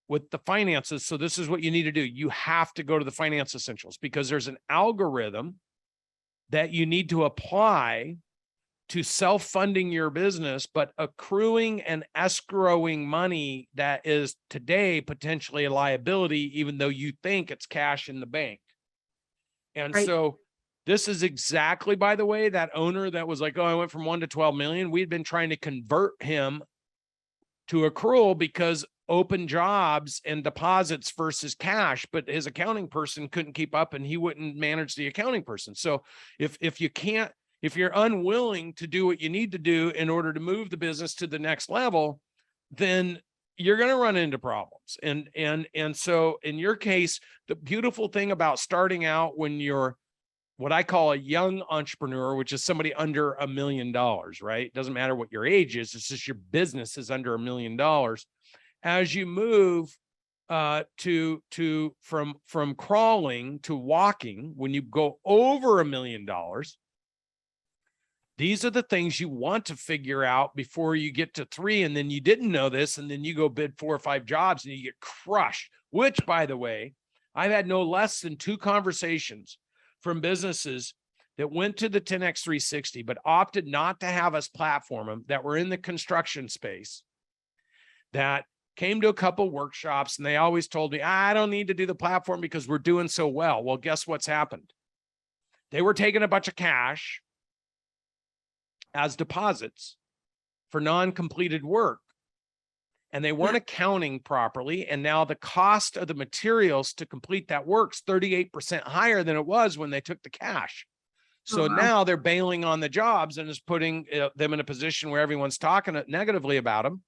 with the finances. So this is what you need to do. You have to go to the Finance Essentials, because there's an algorithm that you need to apply to self-funding your business, but accruing and escrowing money that is today potentially a liability, even though you think it's cash in the bank. And Right. so this is exactly, by the way, that owner that was like, oh, I went from 1 to 12 million. We'd been trying to convert him to accrual because open jobs and deposits versus cash, but his accounting person couldn't keep up and he wouldn't manage the accounting person. So if you're unwilling to do what you need to do in order to move the business to the next level, then you're going to run into problems. And so in your case, the beautiful thing about starting out when you're what I call a young entrepreneur, which is somebody under $1 million, right? It doesn't matter what your age is. It's just your business is under $1 million. As you move from crawling to walking, when you go over $1 million, these are the things you want to figure out before you get to 3. And then you didn't know this. And then you go bid 4 or 5 jobs and you get crushed, which, by the way, I've had no less than 2 conversations from businesses that went to the 10X 360, but opted not to have us platform them, that were in the construction space, that came to a couple workshops, and they always told me, I don't need to do the platform because we're doing so well. Well, guess what's happened? They were taking a bunch of cash as deposits for non-completed work, and they weren't accounting properly. And now the cost of the materials to complete that work's 38% higher than it was when they took the cash. So now they're bailing on the jobs and is putting them in a position where everyone's talking negatively about them.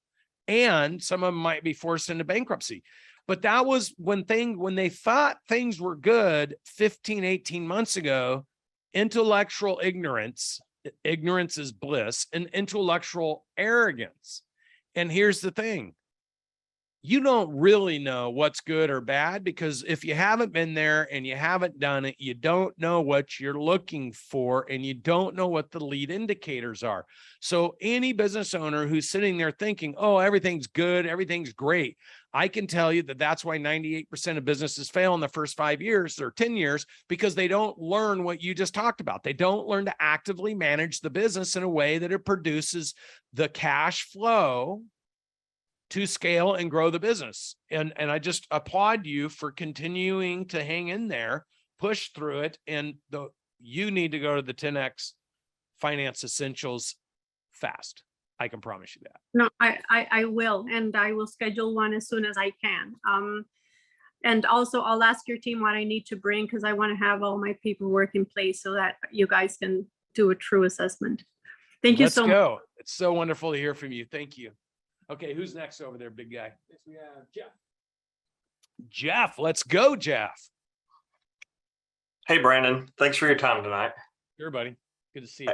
And some of them might be forced into bankruptcy. But that was when they thought things were good 15, 18 months ago. Intellectual ignorance is bliss, and intellectual arrogance. And here's the thing. You don't really know what's good or bad, because if you haven't been there and you haven't done it, you don't know what you're looking for, and you don't know what the lead indicators are. So any business owner who's sitting there thinking, oh, everything's good, everything's great, I can tell you that that's why 98% of businesses fail in the first 5 years or 10 years, because they don't learn what you just talked about. They don't learn to actively manage the business in a way that it produces the cash flow to scale and grow the business. And I just applaud you for continuing to hang in there, push through it. And you need to go to the 10X Finance Essentials fast. I can promise you that. No, I will, and I will schedule one as soon as I can. And also I'll ask your team what I need to bring, because I want to have all my paperwork in place so that you guys can do a true assessment. Thank you so much. Let's go. It's so wonderful to hear from you. Thank you. Okay, who's next over there, big guy? Next we have Jeff. Jeff, let's go, Jeff. Hey, Brandon. Thanks for your time tonight. Sure, buddy. Good to see you.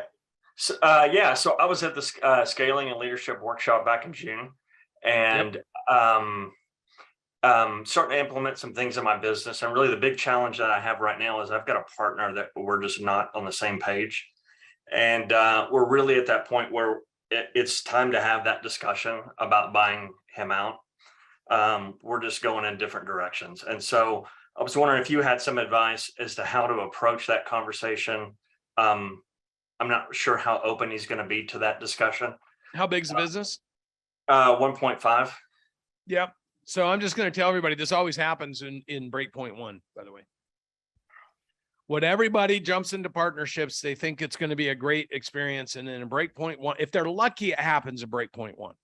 So I was at the Scaling and Leadership Workshop back in June, and starting to implement some things in my business. And really the big challenge that I have right now is I've got a partner that we're just not on the same page. And we're really at that point where it's time to have that discussion about buying him out. We're just going in different directions. And so I was wondering if you had some advice as to how to approach that conversation. I'm not sure how open he's going to be to that discussion. How big's the business? 1.5. Yep. So I'm just going to tell everybody, this always happens in Breakpoint 1, by the way. When everybody jumps into partnerships, they think it's going to be a great experience. And then in Breakpoint 1, if they're lucky, it happens in Breakpoint 1.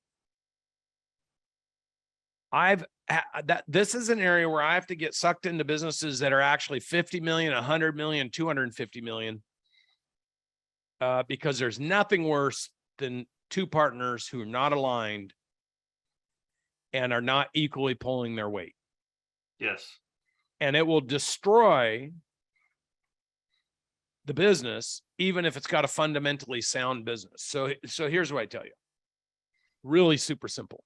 This is an area where I have to get sucked into businesses that are actually 50 million, 100 million, 250 million. Because there's nothing worse than 2 partners who are not aligned and are not equally pulling their weight. Yes. And it will destroy the business, even if it's got a fundamentally sound business. So here's what I tell you. Really super simple.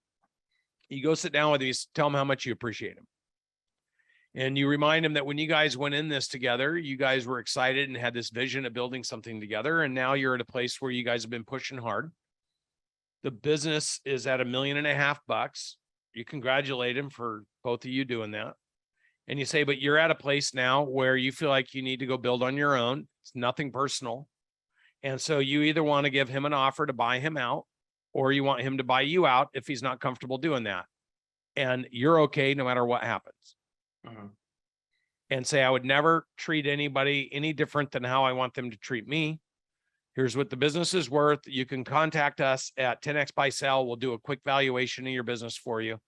You go sit down with these, tell them how much you appreciate them. And you remind them that when you guys went in this together, you guys were excited and had this vision of building something together. And now you're at a place where you guys have been pushing hard. The business is at $1.5 million. You congratulate him for both of you doing that. And you say, but you're at a place now where you feel like you need to go build on your own. It's nothing personal. And so you either want to give him an offer to buy him out, or you want him to buy you out if he's not comfortable doing that. And you're okay no matter what happens. Mm-hmm. And say, I would never treat anybody any different than how I want them to treat me. Here's what the business is worth. You can contact us at 10X Buy Sell. We'll do a quick valuation of your business for you.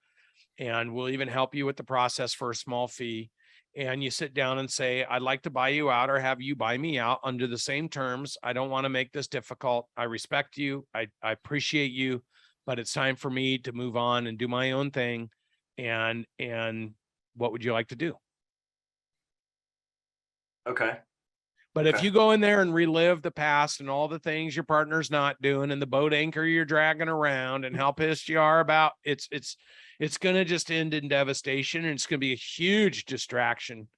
and we'll even help you with the process for a small fee. And you sit down and say, I'd like to buy you out or have you buy me out under the same terms. I don't want to make this difficult. I respect you. I appreciate you, but it's time for me to move on and do my own thing. And what would you like to do? Okay. But if Okay. you go in there and relive the past and all the things your partner's not doing and the boat anchor you're dragging around and how pissed you are about, it's going to just end in devastation, and it's going to be a huge distraction.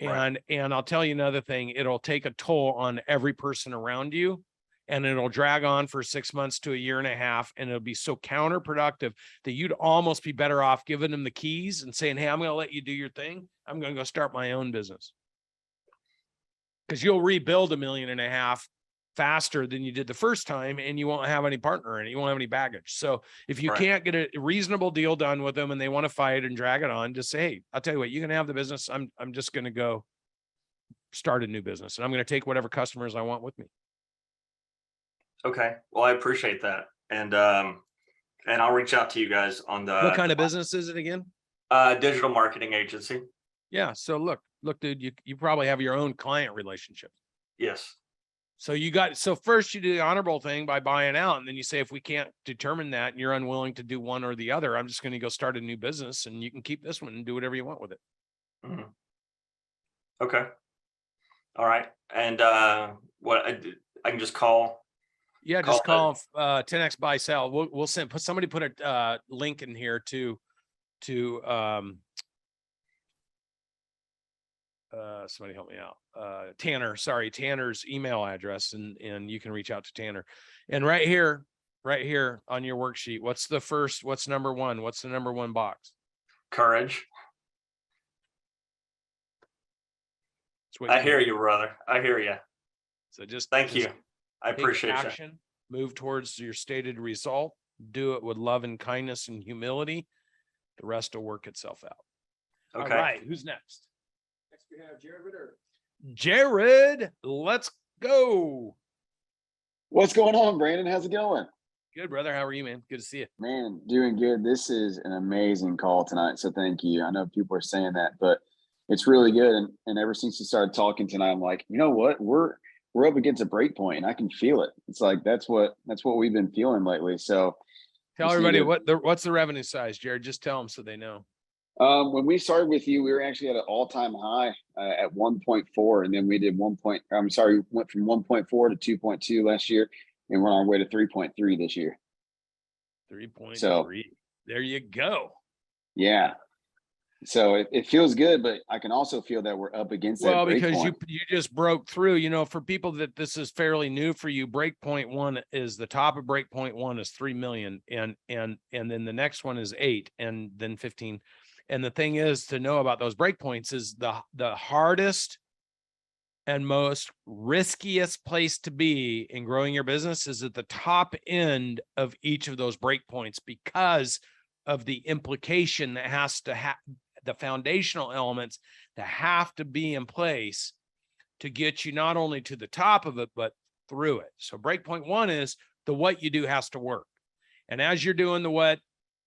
Right. And I'll tell you another thing, it'll take a toll on every person around you, and it'll drag on for 6 months to a year and a half. And it'll be so counterproductive that you'd almost be better off giving them the keys and saying, hey, I'm going to let you do your thing. I'm going to go start my own business. Because you'll rebuild $1.5 million faster than you did the first time, and you won't have any partner in it. You won't have any baggage. So if you Right. can't get a reasonable deal done with them and they want to fight and drag it on, just say, hey, I'll tell you what, you can have the business. I'm just going to go start a new business, and I'm going to take whatever customers I want with me. Okay. Well, I appreciate that. And I'll reach out to you guys on What kind the of business is it again? digital marketing agency. Yeah. So look, dude, you probably have your own client relationship. Yes. So first you do the honorable thing by buying out. And then you say, if we can't determine that and you're unwilling to do one or the other, I'm just going to go start a new business, and you can keep this one and do whatever you want with it. Mhm. Okay. All right. And what I can just call. Yeah. Just call 10X buy sell. We'll put a link in here to somebody help me out. Tanner's email address, and you can reach out to Tanner. And right here on your worksheet, what's number one? What's the number one box? Courage. I hear you, brother. I hear you. So just Thank you. I take appreciate you. action, move towards your stated result, do it with love and kindness and humility. The rest will work itself out. Okay. All right. Who's next? Next we have Jared Ritter. Jared, let's go. What's going on, Brandon? How's it going? Good, brother. How are you, man? Good to see you. Man, doing good. This is an amazing call tonight, so thank you. I know people are saying that, but it's really good. And ever since you started talking tonight, I'm like, you know what? We're up against a break point, and I can feel it. It's like that's what we've been feeling lately. So Tell just everybody need to- what's the revenue size, Jared. Just tell them so they know. when we started with you, we were actually at an all-time high at 1.4, and then we did went from 1.4 to 2.2 last year, and we're on our way to 3.3 this year. 3.3. So there you go. yeah. So it feels good, but I can also feel that we're up against that. Well, break because point. you just broke through, for people that this is fairly new for you, breakpoint one is the top of breakpoint one is 3 million. And then the next one is 8 and then 15. And the thing is to know about those breakpoints is the hardest and most riskiest place to be in growing your business is at the top end of each of those breakpoints, because of the implication that has to have the foundational elements that have to be in place to get you not only to the top of it, but through it. So breakpoint one is what you do has to work. And as you're doing the what,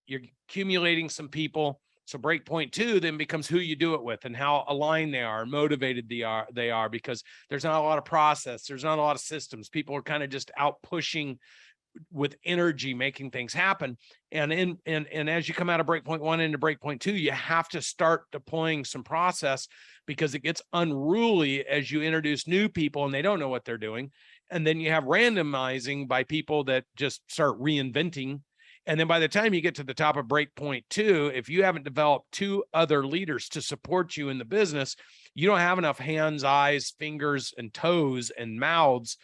you're accumulating some people. So breakpoint two then becomes who you do it with and how aligned they are, motivated they are, because there's not a lot of process. There's not a lot of systems. People are kind of just out pushing with energy, making things happen. And as you come out of breakpoint one into breakpoint two, you have to start deploying some process, because it gets unruly as you introduce new people and they don't know what they're doing. And then you have randomizing by people that just start reinventing. And then by the time you get to the top of breakpoint two, if you haven't developed 2 other leaders to support you in the business, you don't have enough hands, eyes, fingers, and toes and mouths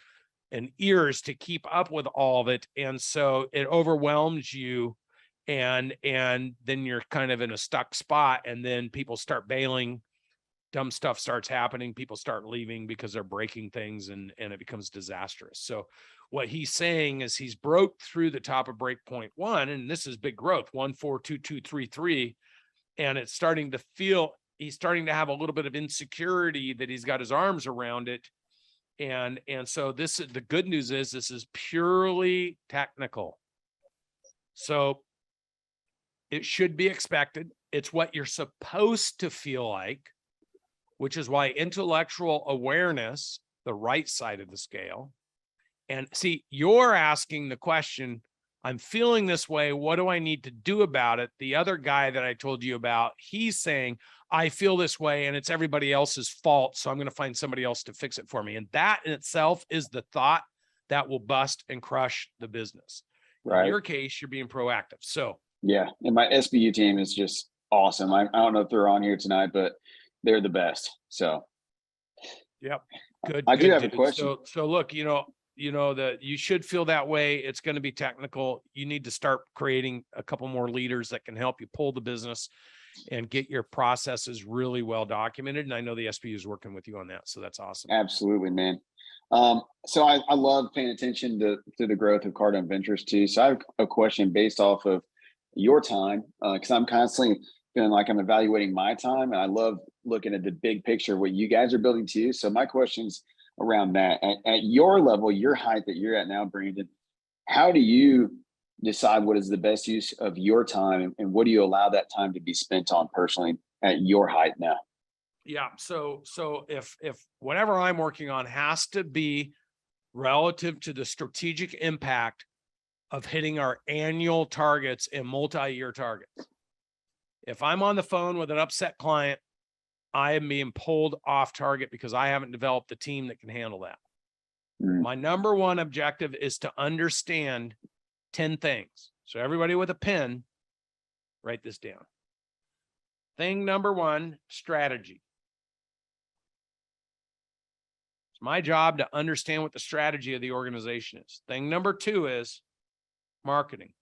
and ears to keep up with all of it. And so it overwhelms you, and then you're kind of in a stuck spot, and then people start bailing, dumb stuff starts happening, people start leaving because they're breaking things, and it becomes disastrous. So what he's saying is he's broke through the top of breakpoint one, and this is big growth, 1, 4, 2, 2, 3, 3. And it's starting to feel, he's starting to have a little bit of insecurity that he's got his arms around it. And so this is the good news is this is purely technical. So It should be expected. It's what you're supposed to feel like, which is why intellectual awareness, the right side of the scale. And see, you're asking the question, I'm feeling this way. What do I need to do about it? The other guy that I told you about, he's saying, I feel this way and it's everybody else's fault. So I'm going to find somebody else to fix it for me. And that in itself is the thought that will bust and crush the business. Right. In your case, you're being proactive. So yeah. And my SBU team is just awesome. I don't know if they're on here tonight, but they're the best. So. Yep. Good. I good, do have a dude. question. So look, you know that you should feel that way. It's going to be technical. You need to start creating a couple more leaders that can help you pull the business and get your processes really well documented. And I know the SBU is working with you on that. So that's awesome. Absolutely, man. So I love paying attention to the growth of Cardone Ventures too. So I have a question based off of your time, because I'm constantly feeling like I'm evaluating my time, and I love looking at the big picture, what you guys are building too. So my question's around that. At your level, your height that you're at now, Brandon, how do you decide what is the best use of your time, and what do you allow that time to be spent on personally at your height now? Yeah. So if whatever I'm working on has to be relative to the strategic impact of hitting our annual targets and multi-year targets. If I'm on the phone with an upset client, I am being pulled off target because I haven't developed the team that can handle that. My number one objective is to understand 10 things. So everybody with a pen, write this down. Thing number one, strategy. It's my job to understand what the strategy of the organization is. Thing number two is marketing.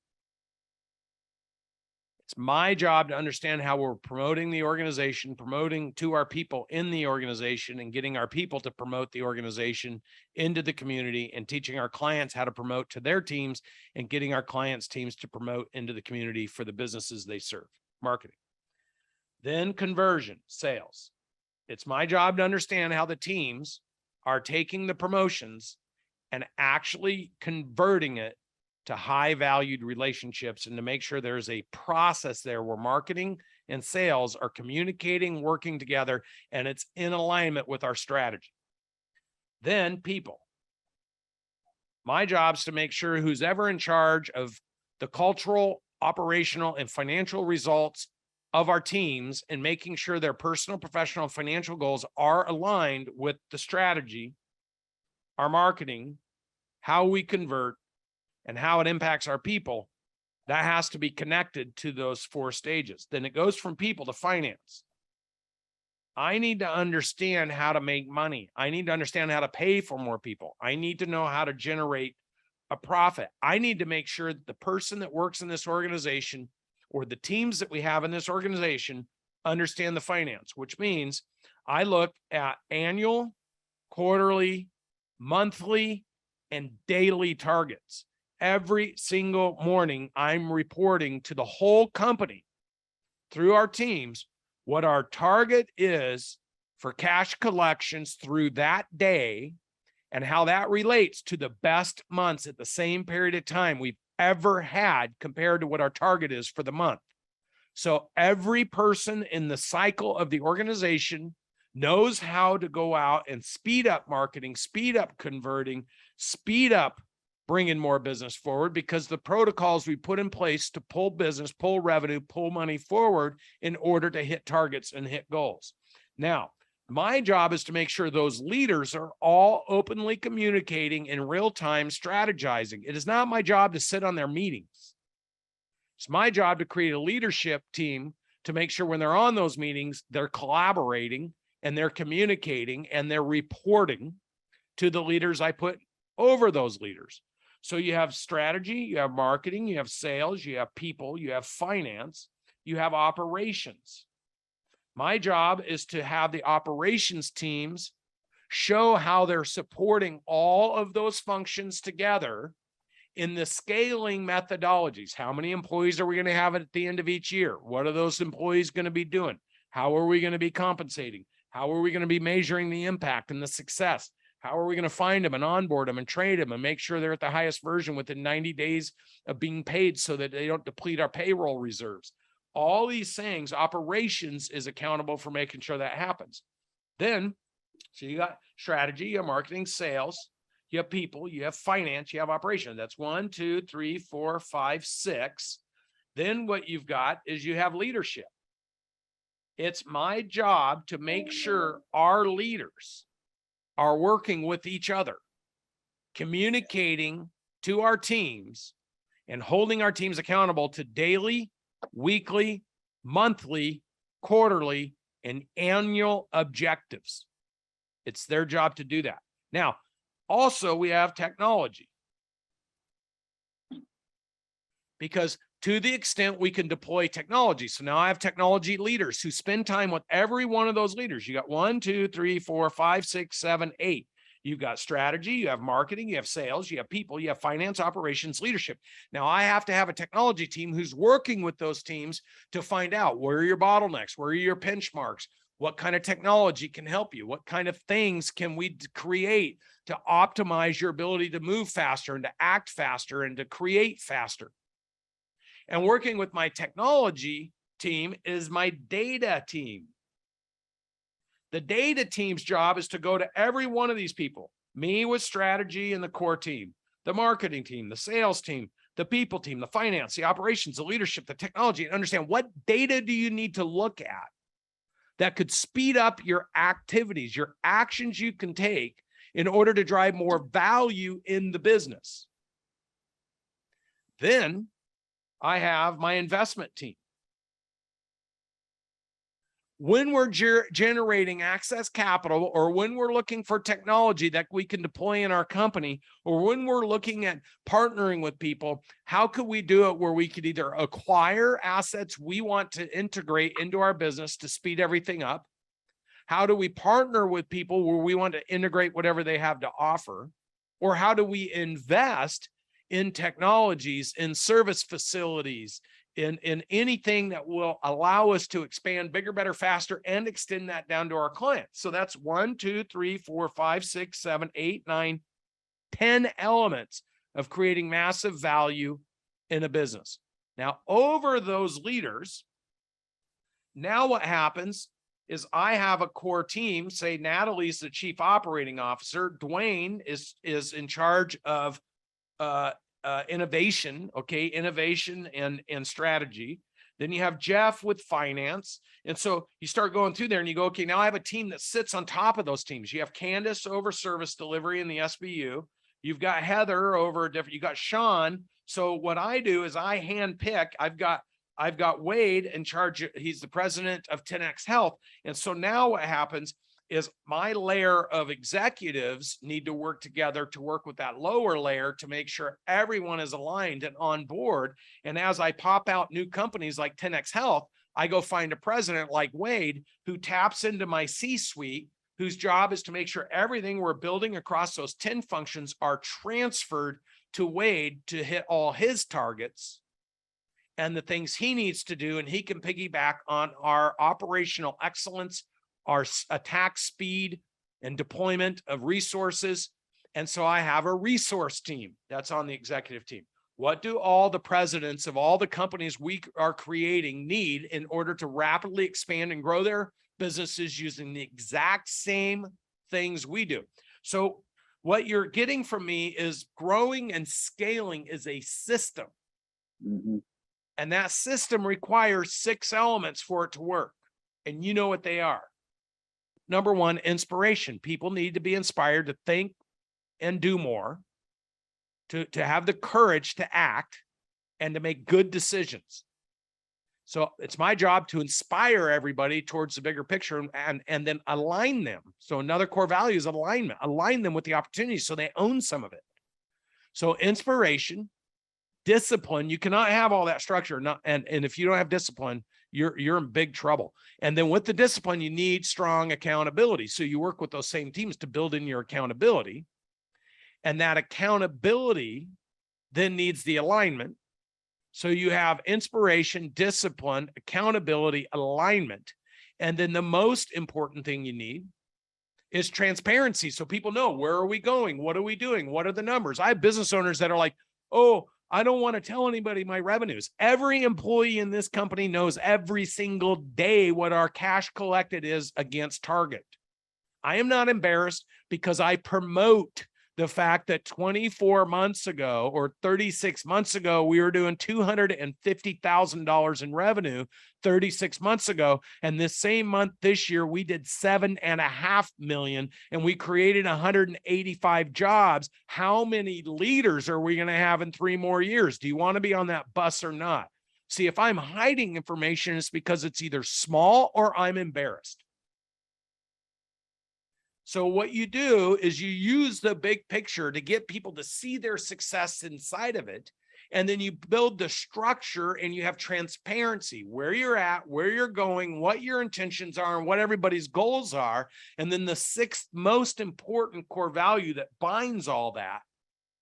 It's my job to understand how we're promoting the organization, promoting to our people in the organization, and getting our people to promote the organization into the community, and teaching our clients how to promote to their teams, and getting our clients' teams to promote into the community for the businesses they serve. Marketing. Then conversion, sales. It's my job to understand how the teams are taking the promotions and actually converting it to high valued relationships, and to make sure there's a process there where marketing and sales are communicating, working together, and it's in alignment with our strategy. Then people. My job is to make sure who's ever in charge of the cultural, operational, and financial results of our teams, and making sure their personal, professional, and financial goals are aligned with the strategy, our marketing, how we convert, and how it impacts our people. That has to be connected to those four stages. Then it goes from people to finance. I need to understand how to make money. I need to understand how to pay for more people. I need to know how to generate a profit. I need to make sure that the person that works in this organization, or the teams that we have in this organization, understand the finance, which means I look at annual, quarterly, monthly, and daily targets. Every single morning, I'm reporting to the whole company through our teams what our target is for cash collections through that day, and how that relates to the best months at the same period of time we've ever had compared to what our target is for the month. So every person in the cycle of the organization knows how to go out and speed up marketing, speed up converting, speed up bringing more business forward, because the protocols we put in place to pull business, pull revenue, pull money forward in order to hit targets and hit goals. Now, my job is to make sure those leaders are all openly communicating in real time, strategizing. It is not my job to sit on their meetings. It's my job to create a leadership team to make sure when they're on those meetings, they're collaborating and they're communicating and they're reporting to the leaders I put over those leaders. So you have strategy, you have marketing, you have sales, you have people, you have finance, you have operations. My job is to have the operations teams show how they're supporting all of those functions together in the scaling methodologies. How many employees are we going to have at the end of each year? What are those employees going to be doing? How are we going to be compensating? How are we going to be measuring the impact and the success? How are we going to find them and onboard them and train them and make sure they're at the highest version within 90 days of being paid so that they don't deplete our payroll reserves? All these things, operations is accountable for making sure that happens. Then, so you got strategy, you have marketing, sales, you have people, you have finance, you have operations. That's 1, 2, 3, 4, 5, 6. Then what you've got is you have leadership. It's my job to make sure our leaders are working with each other, communicating to our teams and holding our teams accountable to daily, weekly, monthly, quarterly, and annual objectives. It's their job to do that. Now, also we have technology, because to the extent we can deploy technology. So now I have technology leaders who spend time with every one of those leaders. You got 1, 2, 3, 4, 5, 6, 7, 8. You've got strategy, you have marketing, you have sales, you have people, you have finance, operations, leadership. Now I have to have a technology team who's working with those teams to find out where are your bottlenecks, where are your benchmarks, what kind of technology can help you, what kind of things can we create to optimize your ability to move faster and to act faster and to create faster. And working with my technology team is my data team. The data team's job is to go to every one of these people, me with strategy and the core team, the marketing team, the sales team, the people team, the finance, the operations, the leadership, the technology, and understand what data do you need to look at that could speed up your activities, your actions you can take in order to drive more value in the business. Then I have my investment team. When we're generating excess capital, or when we're looking for technology that we can deploy in our company, or when we're looking at partnering with people, how could we do it where we could either acquire assets we want to integrate into our business to speed everything up? How do we partner with people where we want to integrate whatever they have to offer? Or how do we invest in technologies, in service facilities, in anything that will allow us to expand bigger, better, faster, and extend that down to our clients? So that's 1, 2, 3, 4, 5, 6, 7, 8, 9, 10 elements of creating massive value in a business. Now, over those leaders, now what happens is I have a core team. Say Natalie's the chief operating officer. Dwayne is in charge of innovation, okay, innovation and strategy. Then you have Jeff with finance. And so you start going through there and you go, okay, now I have a team that sits on top of those teams. You have Candace over service delivery in the SBU. You've got Heather over different, you got Sean. So what I do is I hand pick. I've got Wade in charge. He's the president of 10X Health. And so now what happens is my layer of executives need to work together to work with that lower layer to make sure everyone is aligned and on board. And as I pop out new companies like 10X Health, I go find a president like Wade who taps into my C-suite, whose job is to make sure everything we're building across those 10 functions are transferred to Wade to hit all his targets and the things he needs to do. And he can piggyback on our operational excellence, our attack speed and deployment of resources. And so I have a resource team that's on the executive team. What do all the presidents of all the companies we are creating need in order to rapidly expand and grow their businesses using the exact same things we do? So what you're getting from me is growing and scaling is a system. Mm-hmm. And that system requires 6 elements for it to work. And you know what they are. Number 1, inspiration. People need to be inspired to think and do more, to have the courage to act and to make good decisions. So it's my job to inspire everybody towards the bigger picture and then align them. So another core value is alignment. Align them with the opportunities so they own some of it. So inspiration, discipline. You cannot have all that structure. And if you don't have discipline, you're in big trouble. And then with the discipline, you need strong accountability. So you work with those same teams to build in your accountability. And that accountability then needs the alignment. So you have inspiration, discipline, accountability, alignment. And then the most important thing you need is transparency. So people know, where are we going? What are we doing? What are the numbers? I have business owners that are like, oh, I don't want to tell anybody my revenues. Every employee in this company knows every single day what our cash collected is against target. I am not embarrassed because I promote the fact that 24 months ago or 36 months ago, we were doing $250,000 in revenue 36 months ago. And this same month this year, we did 7.5 million and we created 185 jobs. How many leaders are we going to have in 3 more years? Do you want to be on that bus or not? See, if I'm hiding information, it's because it's either small or I'm embarrassed. So what you do is you use the big picture to get people to see their success inside of it. And then you build the structure and you have transparency, where you're at, where you're going, what your intentions are, and what everybody's goals are. And then the 6th most important core value that binds all that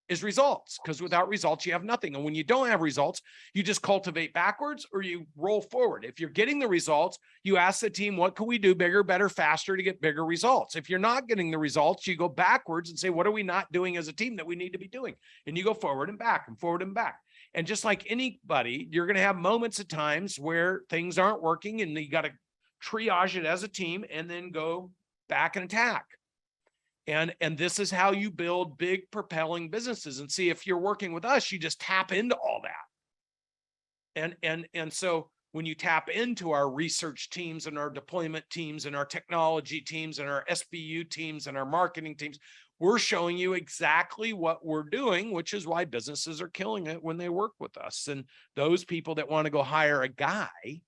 is results, because without results, you have nothing. And when you don't have results, you just cultivate backwards or you roll forward. If you're getting the results, you ask the team, what can we do bigger, better, faster to get bigger results? If you're not getting the results, you go backwards and say, what are we not doing as a team that we need to be doing? And you go forward and back and forward and back. And just like anybody, you're going to have moments at times where things aren't working and you got to triage it as a team and then go back and attack. And this is how you build big propelling businesses. And see, if you're working with us, you just tap into all that. And so when you tap into our research teams and our deployment teams and our technology teams and our SBU teams and our marketing teams, we're showing you exactly what we're doing, which is why businesses are killing it when they work with us. And those people that want to go hire a guy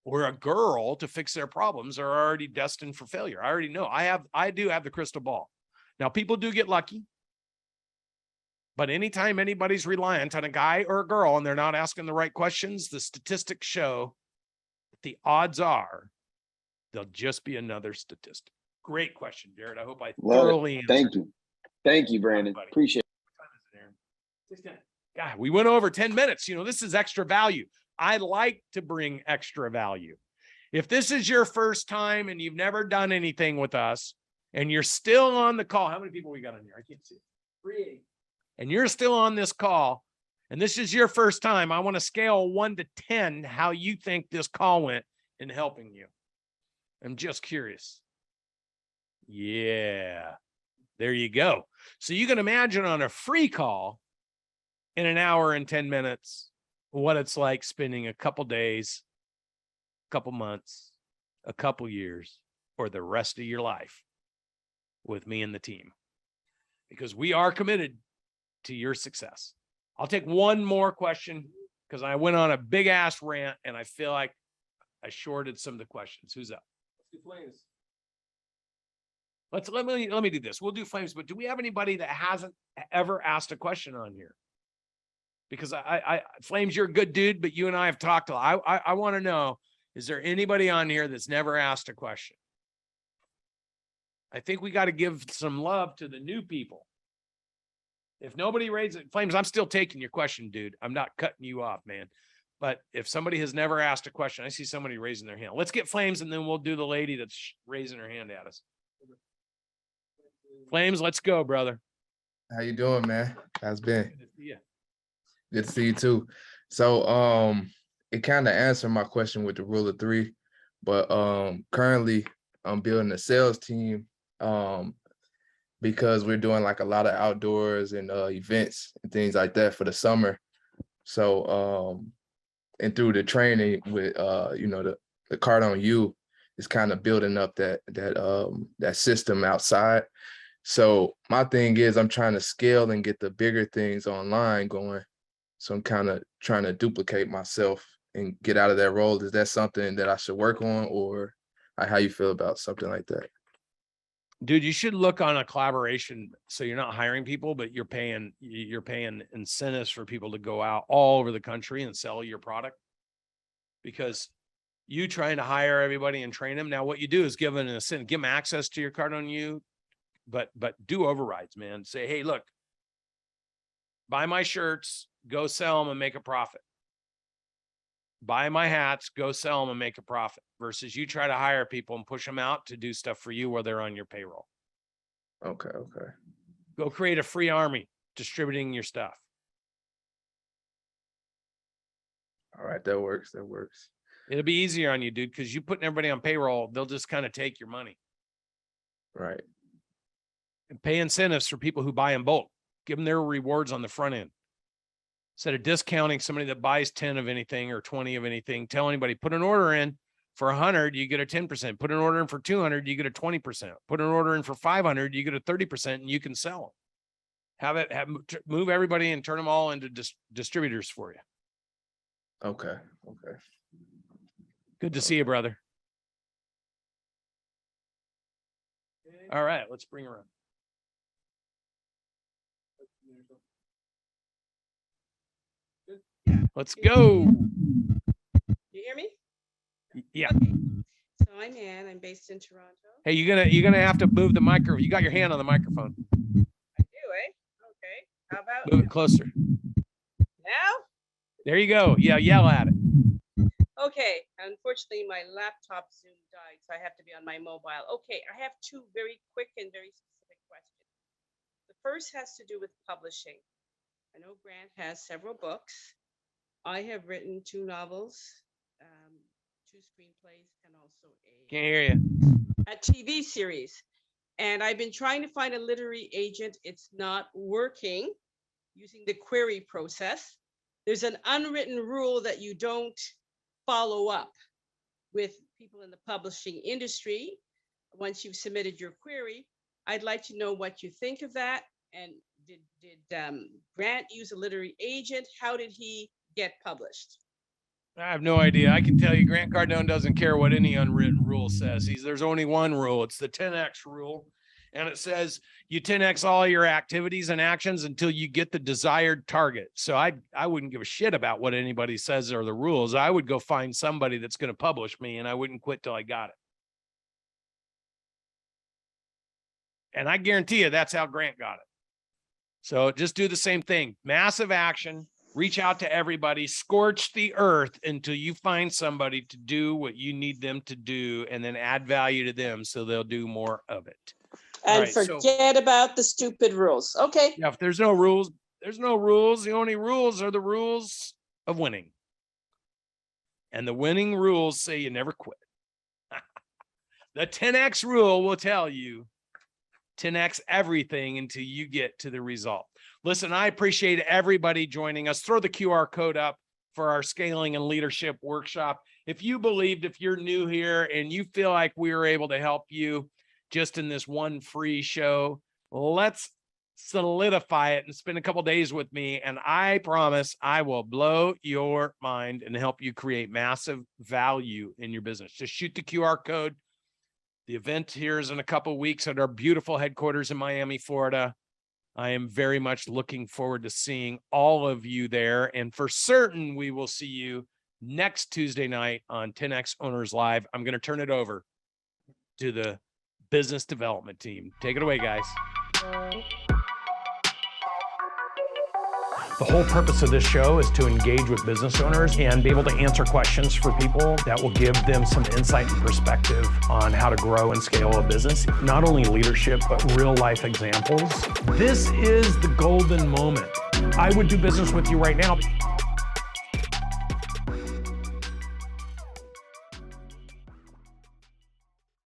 or a girl to fix their problems are already destined for failure. I already know. I do have the crystal ball. Now, people do get lucky, but anytime anybody's reliant on a guy or a girl and they're not asking the right questions, the statistics show that the odds are they'll just be another statistic. Great question, Jared. I hope I thoroughly answered. Thank you. Thank you, Brandon. Appreciate it. God, we went over 10 minutes. You know, this is extra value. I like to bring extra value. If this is your first time and you've never done anything with us and you're still on the call, how many people we got on here? I can't see it. 380. And you're still on this call and this is your first time, I want to scale 1 to 10 how you think this call went in helping you. I'm just curious. Yeah, there you go. So you can imagine on a free call in an hour and 10 minutes, what it's like spending a couple days, a couple months, a couple years, or the rest of your life with me and the team, because we are committed to your success. I'll take one more question because I went on a big ass rant and I feel like I shorted some of the questions. Who's up? Let's do flames. Let me do this. We'll do flames, but do we have anybody that hasn't ever asked a question on here? Because I Flames, you're a good dude, but you and I have talked a lot. I want to know, is there anybody on here that's never asked a question? I think we got to give some love to the new people. If nobody raises Flames, I'm still taking your question, dude. I'm not cutting you off, man. But if somebody has never asked a question, I see somebody raising their hand. Let's get Flames, and then we'll do the lady that's raising her hand at us. Flames, let's go, brother. How you doing, man? How's been? Good to see you. Good to see you too. So it kind of answered my question with the rule of 3, but currently I'm building a sales team because we're doing like a lot of outdoors and events and things like that for the summer. So and through the training with the Cardone U is kind of building up that system outside. So my thing is I'm trying to scale and get the bigger things online going. So I'm kind of trying to duplicate myself and get out of that role. Is that something that I should work on, or how you feel about something like that? Dude, you should look on a collaboration. So you're not hiring people, but you're paying incentives for people to go out all over the country and sell your product. Because you trying to hire everybody and train them. Now, what you do is give them access to your Cardone U, but do overrides, man. Say, hey, look, buy my shirts, go sell them and make a profit. buy my hats, go sell them and make a profit versus you try to hire people and push them out to do stuff for you while they're on your payroll. Okay. Go create a free army distributing your stuff. All right, that works. It'll be easier on you, dude, because you putting everybody on payroll, they'll just kind of take your money. Right. And pay incentives for people who buy in bulk. Give them their rewards on the front end. Instead of discounting somebody that buys 10 of anything or 20 of anything, tell anybody, put an order in for 100, you get a 10%. Put an order in for 200, you get a 20%. Put an order in for 500, you get a 30%, and you can sell them. Move everybody and turn them all into distributors for you. Okay. Good to see you, brother. All right, let's bring her up. Let's go. You hear me? Yeah. Okay. So I'm Ann. I'm based in Toronto. Hey, you're gonna have to move the microphone. You got your hand on the microphone. I do, eh? Okay. How about Move it closer. now? There you go. Yeah, yell at it. Okay. Unfortunately, my laptop Zoom died, so I have to be on my mobile. Okay. I have two very quick and very specific questions. The first has to do with publishing. I know Grant has several books. I have written 2 novels, 2 screenplays, and also Can't hear you. a TV series. And I've been trying to find a literary agent. It's not working using the query process. There's an unwritten rule that you don't follow up with people in the publishing industry once you've submitted your query. I'd like to know what you think of that. And did Grant use a literary agent? How did he get published? I have no idea. I can tell you Grant Cardone doesn't care what any unwritten rule says. There's only one rule. It's the 10X rule. And it says you 10X all your activities and actions until you get the desired target. So I wouldn't give a shit about what anybody says or the rules. I would go find somebody that's going to publish me and I wouldn't quit till I got it. And I guarantee you that's how Grant got it. So just do the same thing. Massive action. Reach out to everybody, scorch the earth until you find somebody to do what you need them to do and then add value to them so they'll do more of it. And Right, so- forget about the stupid rules. Okay. Yeah, if there's no rules, there's no rules. The only rules are the rules of winning. And the winning rules say you never quit. The 10X rule will tell you 10X everything until you get to the result. Listen, I appreciate everybody joining us. Throw the QR code up for our scaling and leadership workshop. If you believed, if you're new here and you feel like we were able to help you just in this one free show, let's solidify it and spend a couple days with me. And I promise I will blow your mind and help you create massive value in your business. Just shoot the QR code. The event here is in a couple of weeks at our beautiful headquarters in Miami, Florida. I am very much looking forward to seeing all of you there. And for certain, we will see you next Tuesday night on 10X Owners Live. I'm going to turn it over to the business development team. Take it away, guys. The whole purpose of this show is to engage with business owners and be able to answer questions for people that will give them some insight and perspective on how to grow and scale a business. Not only leadership, but real life examples. This is the golden moment. I would do business with you right now.